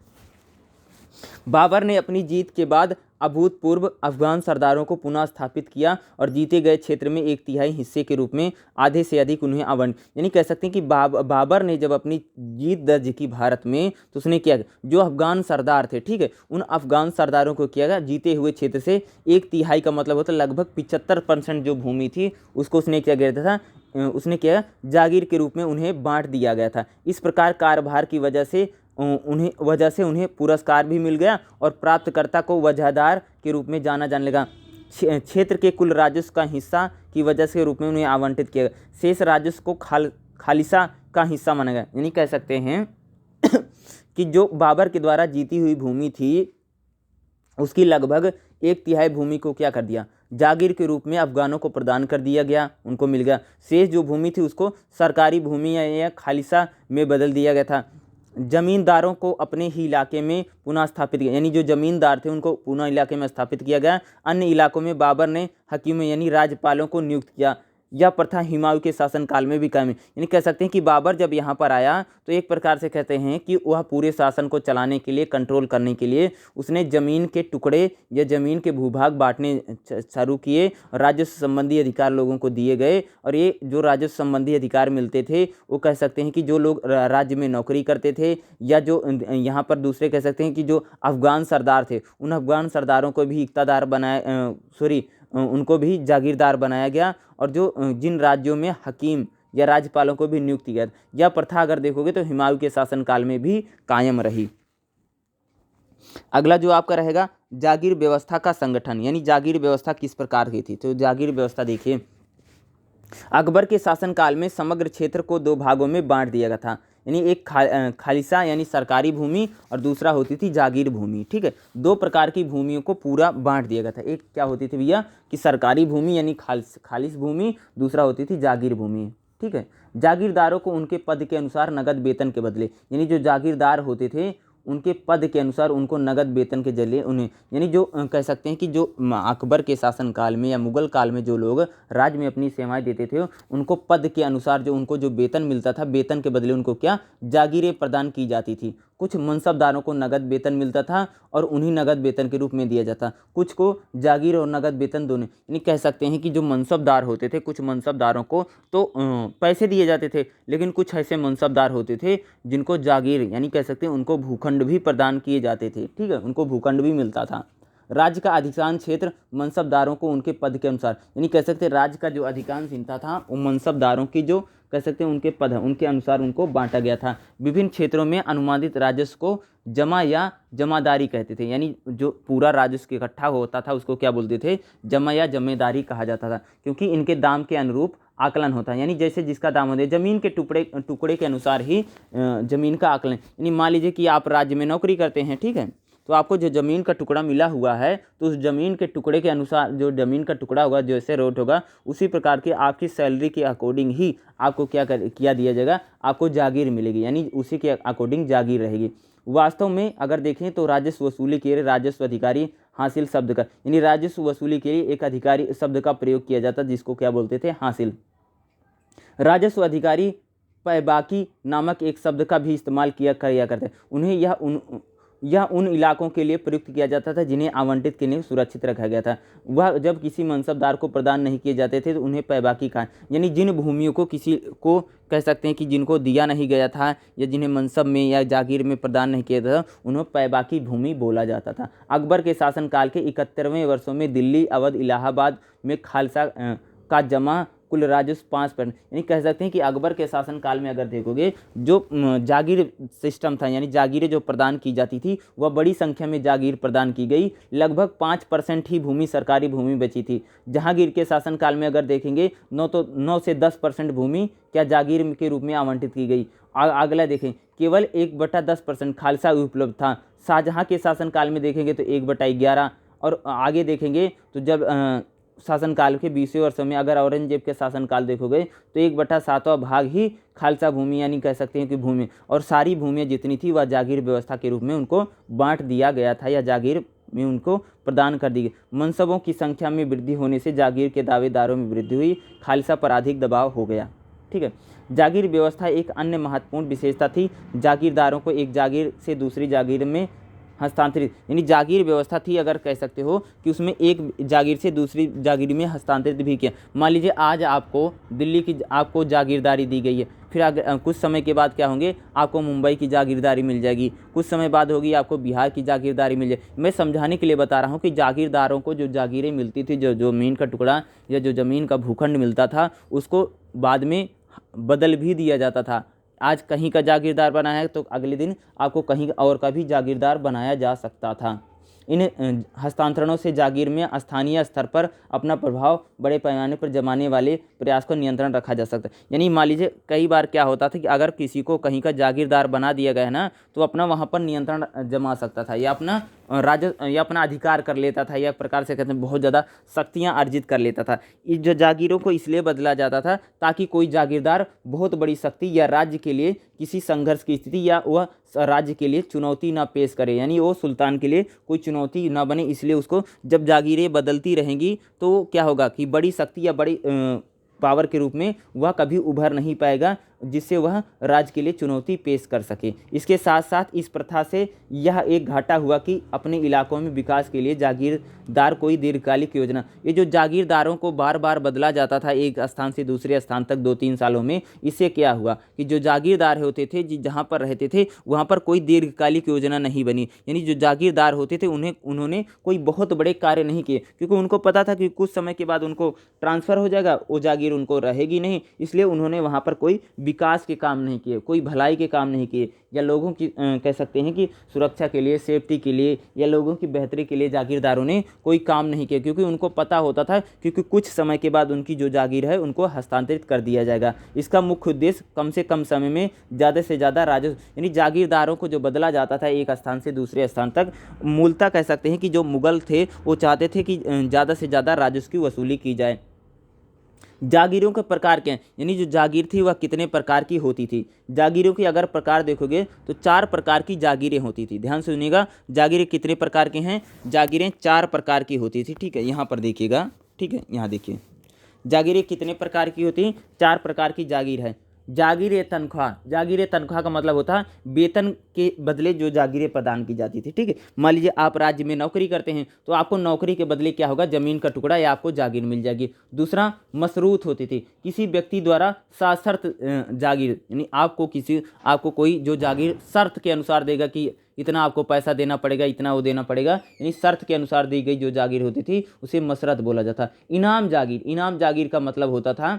बाबर ने अपनी जीत के बाद अभूतपूर्व अफगान सरदारों को पुनः स्थापित किया और जीते गए क्षेत्र में 1/3 हिस्से के रूप में आधे से अधिक उन्हें आवंटित। यानी कह सकते हैं कि बाबर ने जब अपनी जीत दर्ज की भारत में, तो उसने किया, जो अफगान सरदार थे, ठीक है, उन अफगान सरदारों को किया गया जीते हुए क्षेत्र से 1/3 का मतलब होता है लगभग 75% जो भूमि थी उसको उसने क्या गया था, उसने क्या जागीर के रूप में उन्हें बांट दिया गया था। इस प्रकार कार्यभार की वजह से उन्हें पुरस्कार भी मिल गया और प्राप्तकर्ता को वजहदार के रूप में जाने लगा। क्षेत्र के कुल राजस्व का हिस्सा की वजह से रूप में उन्हें आवंटित किया गया। शेष राजस्व को खालिसा का हिस्सा माना गया। यानी कह सकते हैं कि जो बाबर के द्वारा जीती हुई भूमि थी उसकी लगभग 1/3 भूमि को क्या कर दिया, जागीर के रूप में अफगानों को प्रदान कर दिया गया, उनको मिल गया। शेष जो भूमि थी उसको सरकारी भूमि या खालिसा में बदल दिया गया था। जमींदारों को अपने ही इलाके में पुनः स्थापित किया, यानी जो जमींदार थे उनको पुनः इलाके में स्थापित किया गया। अन्य इलाकों में बाबर ने हकीमों यानी राज्यपालों को नियुक्त किया। यह प्रथा हुमायूं के शासनकाल में भी कायम है। यानी कह सकते हैं कि बाबर जब यहाँ पर आया तो एक प्रकार से कहते हैं कि वह पूरे शासन को चलाने के लिए, कंट्रोल करने के लिए उसने ज़मीन के टुकड़े या ज़मीन के भूभाग बांटने शुरू किए, राजस्व संबंधी अधिकार लोगों को दिए गए। और ये जो राजस्व संबंधी अधिकार मिलते थे वो कह सकते हैं कि जो लोग राज्य में नौकरी करते थे या जो यहाँ पर दूसरे कह सकते हैं कि जो अफगान सरदार थे, उन अफगान सरदारों को भी इक़्तादार बनाया, उनको भी जागीरदार बनाया गया। और जो जिन राज्यों में हकीम या राज्यपालों को भी नियुक्त किया, यह प्रथा अगर देखोगे तो हुमायूं के शासनकाल में भी कायम रही। अगला जो आपका रहेगा जागीर व्यवस्था का संगठन, यानी जागीर व्यवस्था किस प्रकार की थी। तो जागीर व्यवस्था देखिए, अकबर के शासनकाल में समग्र क्षेत्र को दो भागों में बांट दिया गया था। यानी एक खालिसा यानी सरकारी भूमि और दूसरा होती थी जागीर भूमि। ठीक है, दो प्रकार की भूमियों को पूरा बांट दिया गया था। एक क्या होती थी भैया कि सरकारी भूमि यानी खालिस भूमि, दूसरा होती थी जागीर भूमि। ठीक है, जागीरदारों को उनके पद के अनुसार नगद वेतन के बदले, यानी जो जागीरदार होते थे उनके पद के अनुसार उनको नगद वेतन के जरिए उन्हें, यानी जो कह सकते हैं कि जो अकबर के शासनकाल में या मुगल काल में जो लोग राज्य में अपनी सेवाएं देते थे उनको पद के अनुसार जो उनको जो वेतन मिलता था, वेतन के बदले उनको क्या जागीरें प्रदान की जाती थी। कुछ मनसबदारों को नगद वेतन मिलता था और उन्हीं नगद वेतन के रूप में दिया जाता, कुछ को जागीर और नगद वेतन दोनों। यानी कह सकते हैं कि जो मनसबदार होते थे, कुछ मनसबदारों को तो पैसे दिए जाते थे, लेकिन कुछ ऐसे मनसबदार होते थे जिनको जागीर यानी कह सकते हैं उनको भूखंड भी प्रदान किए जाते थे। ठीक है, उनको भूखंड भी मिलता था। राज्य का अधिकांश क्षेत्र मनसबदारों को उनके पद के अनुसार, यानी कह सकते हैं राज्य का जो अधिकांश हिस्सा था वो मनसबदारों की जो कह सकते हैं उनके पद है उनके अनुसार उनको बांटा गया था। विभिन्न क्षेत्रों में अनुमानित राजस्व को जमा या जमादारी कहते थे, यानी जो पूरा राजस्व इकट्ठा होता था उसको क्या बोलते थे, जमा या जमेदारी कहा जाता था, क्योंकि इनके दाम के अनुरूप आकलन होता है। यानी जैसे जिसका दाम होता है ज़मीन के टुकड़े के अनुसार ही ज़मीन का आकलन। यानी मान लीजिए कि आप राज्य में नौकरी करते हैं, ठीक है, तो आपको जो ज़मीन का टुकड़ा मिला हुआ है तो उस ज़मीन के टुकड़े के अनुसार जो ज़मीन का टुकड़ा होगा, जैसे रोट होगा, उसी प्रकार के आपकी सैलरी के अकॉर्डिंग ही आपको किया दिया जाएगा, आपको जागीर मिलेगी, यानी उसी के अकॉर्डिंग जागीर रहेगी। वास्तव में अगर देखें तो राजस्व वसूली के लिए राजस्व अधिकारी हासिल शब्द का, यानी राजस्व वसूली के लिए एक अधिकारी शब्द का प्रयोग किया जाता जिसको क्या बोलते थे, हासिल। राजस्व अधिकारी पैबाकी नामक एक शब्द का भी इस्तेमाल किया करते, उन्हें यह उन इलाकों के लिए प्रयुक्त किया जाता था जिन्हें आवंटित के लिए सुरक्षित रखा गया था। वह जब किसी मनसबदार को प्रदान नहीं किए जाते थे तो उन्हें पैबाकी कहा, यानी जिन भूमियों को किसी को कह सकते हैं कि जिनको दिया नहीं गया था या जिन्हें मनसब में या जागीर में प्रदान नहीं किया था उन्हें पैबाकी भूमि बोला जाता था। अकबर के शासनकाल के 71वें वर्षों में दिल्ली, अवध, इलाहाबाद में खालसा का जमा कुल राजस्व 5%, यानी कह सकते हैं कि अकबर के शासनकाल में अगर देखोगे जो जागीर सिस्टम था, यानी जागीरें जो प्रदान की जाती थी वह बड़ी संख्या में जागीर प्रदान की गई। लगभग 5% ही भूमि सरकारी भूमि बची थी। जहांगीर के शासनकाल में अगर देखेंगे 9 से 10% भूमि क्या जागीर के रूप में आवंटित की गई। अगला देखें, केवल 1/10% खालसा उपलब्ध था। शाहजहाँ के शासनकाल में देखेंगे तो 1/11, और आगे देखेंगे तो जब शासनकाल के 20वें वर्षों में अगर औरंगजेब के शासनकाल देखोगे तो 1/7वां भाग ही खालसा भूमि यानी कह सकते हैं कि भूमि, और सारी भूमियाँ जितनी थी वह जागीर व्यवस्था के रूप में उनको बांट दिया गया था या जागीर में उनको प्रदान कर दी गई। मनसबों की संख्या में वृद्धि होने से जागीर के दावेदारों में वृद्धि हुई, खालसा पर अधिक दबाव हो गया। ठीक है, जागीर व्यवस्था एक अन्य महत्वपूर्ण विशेषता थी। जागीरदारों को एक जागीर से दूसरी जागीर में हस्तांतरित, यानी जागीर व्यवस्था थी, अगर कह सकते हो कि उसमें एक जागीर से दूसरी जागीर में हस्तांतरित भी किया। मान लीजिए आज आपको दिल्ली की आपको जागीरदारी दी गई है, फिर अगर कुछ समय के बाद क्या होंगे, आपको मुंबई की जागीरदारी मिल जाएगी, कुछ समय बाद होगी आपको बिहार की जागीरदारी मिल जाएगी। मैं समझाने के लिए बता रहा हूँ कि जागीरदारों को जो जागीरें मिलती थी, जो ज़मीन का टुकड़ा या जो ज़मीन का भूखंड मिलता था, उसको बाद में बदल भी दिया जाता था। आज कहीं का जागीरदार बना है तो अगले दिन आपको कहीं और का भी जागीरदार बनाया जा सकता था। इन हस्तांतरणों से जागीर में स्थानीय स्तर पर अपना प्रभाव बड़े पैमाने पर जमाने वाले प्रयास को नियंत्रण रखा जा सकता है। यानी मान लीजिए कई बार क्या होता था कि अगर किसी को कहीं का जागीरदार बना दिया गया है ना, तो अपना वहाँ पर नियंत्रण जमा सकता था या अपना या अपना अधिकार कर लेता था, या प्रकार से कहते हैं बहुत ज़्यादा शक्तियाँ अर्जित कर लेता था। इस जो जागीरों को इसलिए बदला जाता था ताकि कोई जागीरदार बहुत बड़ी शक्ति या राज्य के लिए किसी संघर्ष की स्थिति या वह राज्य के लिए चुनौती ना पेश करे, यानी वो सुल्तान के लिए कोई चुनौती ना बने, इसलिए उसको जब जागीरें बदलती रहेंगी तो क्या होगा कि बड़ी शक्ति या बड़ी पावर के रूप में वह कभी उभर नहीं पाएगा जिससे वह राज्य के लिए चुनौती पेश कर सके। इसके साथ साथ इस प्रथा से यह एक घाटा हुआ कि अपने इलाकों में विकास के लिए जागीरदार कोई दीर्घकालिक योजना, ये जो जागीरदारों को बार बार बदला जाता था एक स्थान से दूसरे स्थान तक 2-3 सालों में, इससे क्या हुआ कि जो जागीरदार होते थे जहाँ पर रहते थे वहाँ पर कोई दीर्घकालिक योजना नहीं बनी। यानी जो जागीरदार होते थे उन्होंने कोई बहुत बड़े कार्य नहीं किए, क्योंकि उनको पता था कि कुछ समय के बाद उनको ट्रांसफ़र हो जाएगा, वो जागीर उनको रहेगी नहीं, इसलिए उन्होंने वहाँ पर कोई विकास के काम नहीं किए, कोई भलाई के काम नहीं किए, या लोगों की कह सकते हैं कि सुरक्षा के लिए, सेफ्टी के लिए, या लोगों की बेहतरी के लिए जागीरदारों ने कोई काम नहीं किया, क्योंकि उनको पता होता था क्योंकि कुछ समय के बाद उनकी जो जागीर है उनको हस्तांतरित कर दिया जाएगा। इसका मुख्य उद्देश्य कम से कम समय में ज़्यादा से ज़्यादा राजस्व, यानी जागीरदारों को जो बदला जाता था एक स्थान से दूसरे स्थान तक, मूलतः कह सकते हैं कि जो मुगल थे वो चाहते थे कि ज़्यादा से ज़्यादा राजस्व की वसूली की जाए। जागीरों के प्रकार क्या हैं, यानी जो जागीर थी वह कितने प्रकार की होती थी। जागीरों की अगर प्रकार देखोगे तो 4 प्रकार की जागीरें होती थी। ध्यान से सुनिएगा, जागीरें कितने प्रकार की हैं, जागीरें 4 प्रकार की होती थी। ठीक है, यहाँ पर देखिएगा, ठीक है, यहाँ देखिए जागीरें कितने प्रकार की होती हैं, 4 प्रकार की जागीर है। जागीर तनख्वाह, जागीर तनख्वाह का मतलब होता है वेतन के बदले जो जागीरें प्रदान की जाती थी। ठीक है, मान लीजिए आप राज्य में नौकरी करते हैं तो आपको नौकरी के बदले क्या होगा, ज़मीन का टुकड़ा या आपको जागीर मिल जाएगी। दूसरा मशरूत होती थी, किसी व्यक्ति द्वारा साशर्त जागीर, यानी आपको कोई जो जागीर शर्त के अनुसार देगा कि इतना आपको पैसा देना पड़ेगा, इतना वो देना पड़ेगा, यानी शर्त के अनुसार दी गई जो जागीर होती थी उसे मशरत बोला जाता। इनाम जागीर, इनाम जागीर का मतलब होता था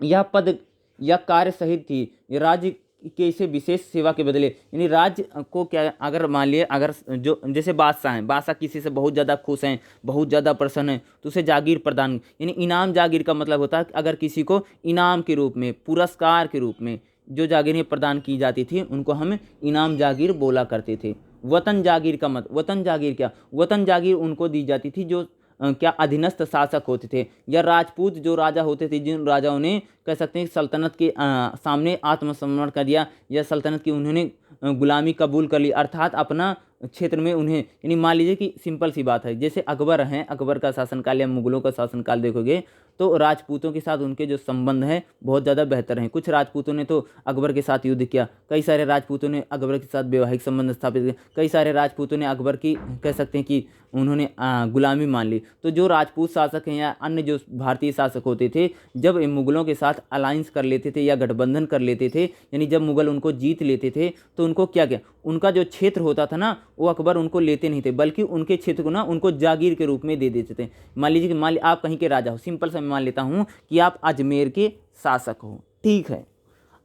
यह पद या कार्य सहित थी, ये राज्य के इसे विशेष सेवा के बदले, यानी राज्य को क्या, अगर मान लिए अगर जो जैसे बादशाह हैं, बादशाह किसी से बहुत ज़्यादा खुश हैं, बहुत ज़्यादा प्रसन्न हैं, तो उसे जागीर प्रदान, यानी इनाम जागीर का मतलब होता है कि अगर किसी को इनाम के रूप में, पुरस्कार के रूप में जो जागीरें प्रदान की जाती थी उनको हम इनाम जागीर बोला करते थे। वतन जागीर का मत, वतन जागीर क्या, वतन जागीर उनको दी जाती थी जो क्या अधीनस्थ शासक होते थे, या राजपूत जो राजा होते थे, जिन राजाओं ने कह सकते हैं सल्तनत के सामने आत्मसमर्पण कर दिया, या सल्तनत की उन्होंने गुलामी कबूल कर ली, अर्थात अपना क्षेत्र में उन्हें, यानी मान लीजिए कि सिंपल सी बात है, जैसे अकबर हैं, अकबर का शासनकाल या मुगलों का शासनकाल देखोगे तो राजपूतों के साथ उनके जो संबंध हैं बहुत ज़्यादा बेहतर हैं। कुछ राजपूतों ने तो अकबर के साथ युद्ध किया, कई सारे राजपूतों ने अकबर के साथ वैवाहिक संबंध स्थापित किए, कई सारे राजपूतों ने अकबर की कह सकते हैं कि उन्होंने गुलामी मान ली। तो जो राजपूत शासक हैं या अन्य जो भारतीय शासक होते थे, जब इन मुगलों के साथ अलायंस कर लेते थे या गठबंधन कर लेते थे, यानी जब मुगल उनको जीत लेते थे तो उनको क्या क्या, उनका जो क्षेत्र होता था ना वो अकबर उनको लेते नहीं थे, बल्कि उनके क्षेत्र को ना उनको जागीर के रूप में दे देते थे। मान लीजिए कि आप कहीं के राजा हो, सिंपल सा मान लेता हूँ कि आप अजमेर के शासक हो, ठीक है।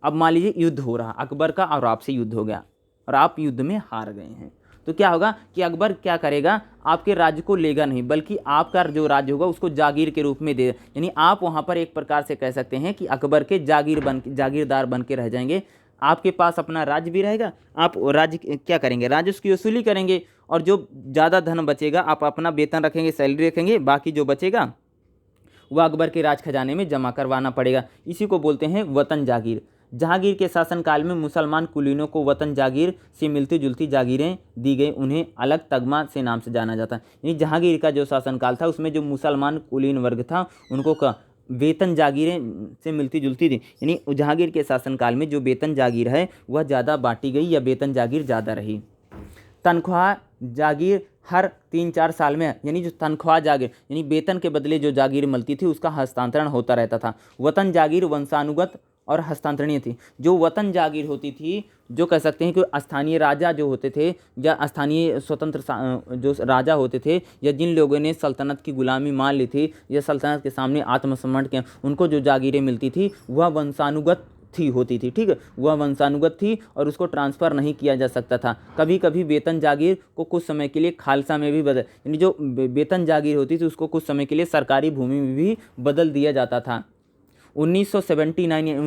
अब मान लीजिए युद्ध हो रहा, अकबर का और आपसे युद्ध हो गया और आप युद्ध में हार गए हैं, तो क्या होगा कि अकबर क्या करेगा, आपके राज्य को लेगा नहीं, बल्कि आपका जो राज्य होगा उसको जागीर के रूप में दे, यानी आप वहाँ पर एक प्रकार से कह सकते हैं कि अकबर के जागीरदार बन के रह जाएंगे। आपके पास अपना राज्य भी रहेगा, आप राज्य क्या करेंगे, राजस्व की वसूली करेंगे, और जो ज़्यादा धन बचेगा आप अपना वेतन रखेंगे, सैलरी रखेंगे, बाकी जो बचेगा वह अकबर के राज खजाने में जमा करवाना पड़ेगा। इसी को बोलते हैं वतन जागीर। जहांगीर के शासनकाल में मुसलमान कुलीनों को वतन जागीर से मिलती जुलती जागीरें दी गई, उन्हें अलग तगमा से नाम से जाना जाता है। यानी जहांगीर का जो शासनकाल था उसमें जो मुसलमान कुलीन वर्ग था उनको का वेतन जागीरें से मिलती जुलती थी, यानी जहांगीर के शासनकाल में जो वेतन जागीर है वह ज़्यादा बांटी गई या वेतन जागीर ज़्यादा रही। तनख्वाह जागीर हर 3-4 साल में, यानी जो तनख्वाह जागीर यानी वेतन के बदले जो जागीर मिलती थी उसका हस्तांतरण होता रहता था। वतन जागीर वंशानुगत और हस्तांतरणीय थी। जो वतन जागीर होती थी, जो कह सकते हैं कि स्थानीय राजा जो होते थे या स्थानीय स्वतंत्र जो राजा होते थे या जिन लोगों ने सल्तनत की गुलामी मान ली थी या सल्तनत के सामने आत्मसमर्पण किया, उनको जो जागीरें मिलती थी वह वंशानुगत होती थी। ठीक है, वह वंशानुगत थी और उसको ट्रांसफ़र नहीं किया जा सकता था। कभी कभी वेतन जागीर को कुछ समय के लिए खालसा में भी बदल, यानी जो वेतन जागीर होती थी उसको कुछ समय के लिए सरकारी भूमि में भी बदल दिया जाता था। 1979 या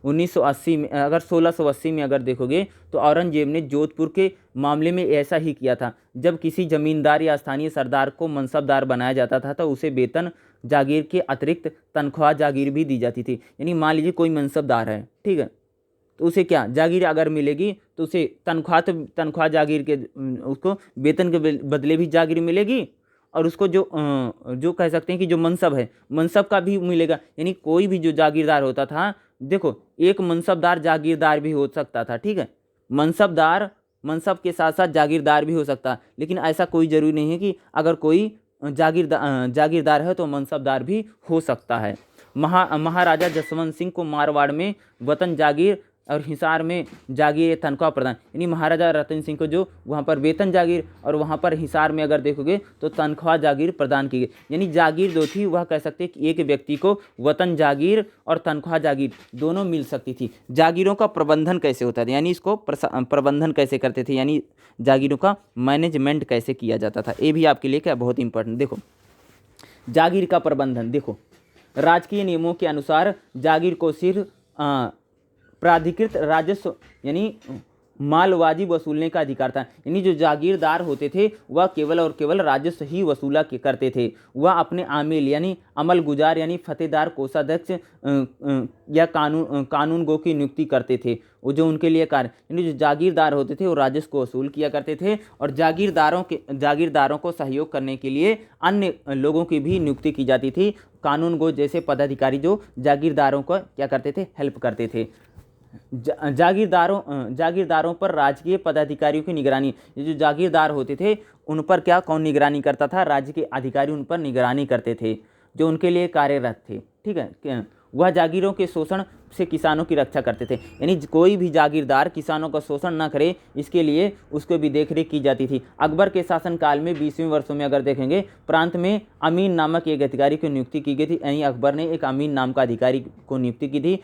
1980 में, अगर 1680 में अगर देखोगे तो औरंगजेब ने जोधपुर के मामले में ऐसा ही किया था। जब किसी जमींदार या स्थानीय सरदार को मनसबदार बनाया जाता था तो उसे वेतन जागीर के अतिरिक्त तनख्वाह जागीर भी दी जाती थी। यानी मान लीजिए कोई मनसबदार है, ठीक है, तो उसे क्या जागीर अगर मिलेगी तो उसे तनख्वाह जागीर के उसको वेतन के बदले भी जागीर मिलेगी और उसको जो कह सकते हैं कि जो मनसब है, मनसब का भी मिलेगा। यानी कोई भी जो जागीरदार होता था, देखो एक मनसबदार जागीरदार भी हो सकता था, ठीक है, मनसबदार मनसब के साथ साथ जागीरदार भी हो सकता, लेकिन ऐसा कोई ज़रूरी नहीं है कि अगर कोई जागीरदार है तो मनसबदार भी हो सकता है। महाराजा जसवंत सिंह को मारवाड़ में वतन जागीर और हिसार में जागीर तनख्वाह प्रदान, यानी महाराजा रतन सिंह को जो वहाँ पर वेतन जागीर और वहाँ पर हिसार में अगर देखोगे तो तनख्वाह जागीर प्रदान की गई। यानी जागीर जो थी वह कह सकते हैं कि एक व्यक्ति को वतन जागीर और तनख्वाह जागीर दोनों मिल सकती थी। जागीरों का प्रबंधन कैसे होता था, यानी इसको प्रबंधन कैसे करते थे, यानी जागीरों का मैनेजमेंट कैसे किया जाता था, ये भी आपके लिए क्या बहुत इंपॉर्टेंट। देखो जागीर का प्रबंधन, देखो राजकीय नियमों के अनुसार जागीर को सिर्फ प्राधिकृत राजस्व यानी मालवाजी वसूलने का अधिकार था। यानी जो जागीरदार होते थे वह केवल और केवल राजस्व ही वसूला करते थे। वह अपने आमिल यानी अमल गुजार यानी फतेदार, कोषाध्यक्ष या कानून गो की नियुक्ति करते थे। वो जो उनके लिए कार्य, यानी जो जागीरदार होते थे वो राजस्व को वसूल किया करते थे और जागीरदारों को सहयोग करने के लिए अन्य लोगों की भी नियुक्ति की जाती थी। कानून गो जैसे पदाधिकारी जो जागीरदारों को क्या करते थे, हेल्प करते थे। जागीरदारों पर राजकीय पदाधिकारियों की निगरानी, ये जो जागीरदार होते थे उन पर क्या कौन निगरानी करता था, राज्य के अधिकारी उन पर निगरानी करते थे जो उनके लिए कार्यरत थे, ठीक है। वह जागीरों के शोषण से किसानों की रक्षा करते थे, यानी कोई भी जागीरदार किसानों का शोषण न करे इसके लिए उसको भी देखरेख की जाती थी। अकबर के शासनकाल में 20वें वर्षों में अगर देखेंगे प्रांत में अमीन नामक एक अधिकारी की नियुक्ति की गई थी, यानी अकबर ने एक अमीन नाम का अधिकारी को नियुक्ति की थी।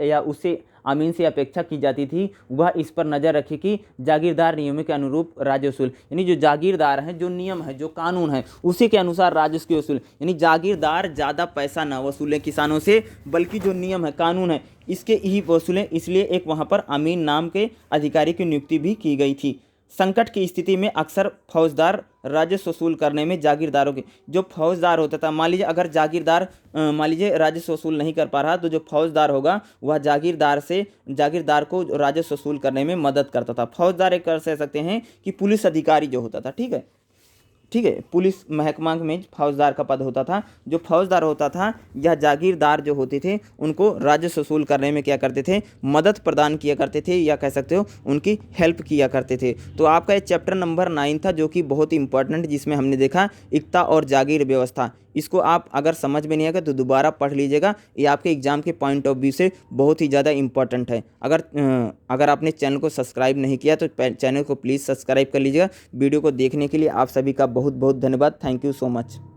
या उससे अमीन से अपेक्षा की जाती थी वह इस पर नज़र रखे कि जागीरदार नियमों के अनुरूप राजस्व वसूल, यानी जो जागीरदार है, जो नियम है, जो कानून है उसी के अनुसार राजस्व की वसूल, यानी जागीरदार ज़्यादा पैसा ना वसूलें किसानों से, बल्कि जो नियम है, कानून है, इसके ही वसूलें। इसलिए एक वहाँ पर अमीन नाम के अधिकारी की नियुक्ति भी की गई थी। संकट की स्थिति में अक्सर फौजदार राजस्व वसूल करने में जागीरदारों के, जो फौजदार होता था, मान लीजिए अगर जागीरदार मान लीजिए राजस्व वसूल नहीं कर पा रहा तो जो फौजदार होगा वह जागीरदार को राजस्व वसूल करने में मदद करता था। फौजदार एक कर सकते हैं कि पुलिस अधिकारी जो होता था, ठीक है, पुलिस महकमा में फौजदार का पद होता था। जो फौजदार होता था या जागीरदार जो होते थे उनको राजस्व वसूल करने में क्या करते थे, मदद प्रदान किया करते थे, या कह सकते हो उनकी हेल्प किया करते थे। तो आपका ये चैप्टर नंबर 9 था जो कि बहुत ही इंपॉर्टेंट, जिसमें हमने देखा एकता और जागीर व्यवस्था। इसको आप अगर समझ में नहीं आएगा तो दोबारा पढ़ लीजिएगा, ये आपके एग्जाम के पॉइंट ऑफ व्यू से बहुत ही ज़्यादा इंपॉर्टेंट है। अगर आपने चैनल को सब्सक्राइब नहीं किया तो चैनल को प्लीज़ सब्सक्राइब कर लीजिएगा। वीडियो को देखने के लिए आप सभी का बहुत बहुत धन्यवाद। Thank you so much.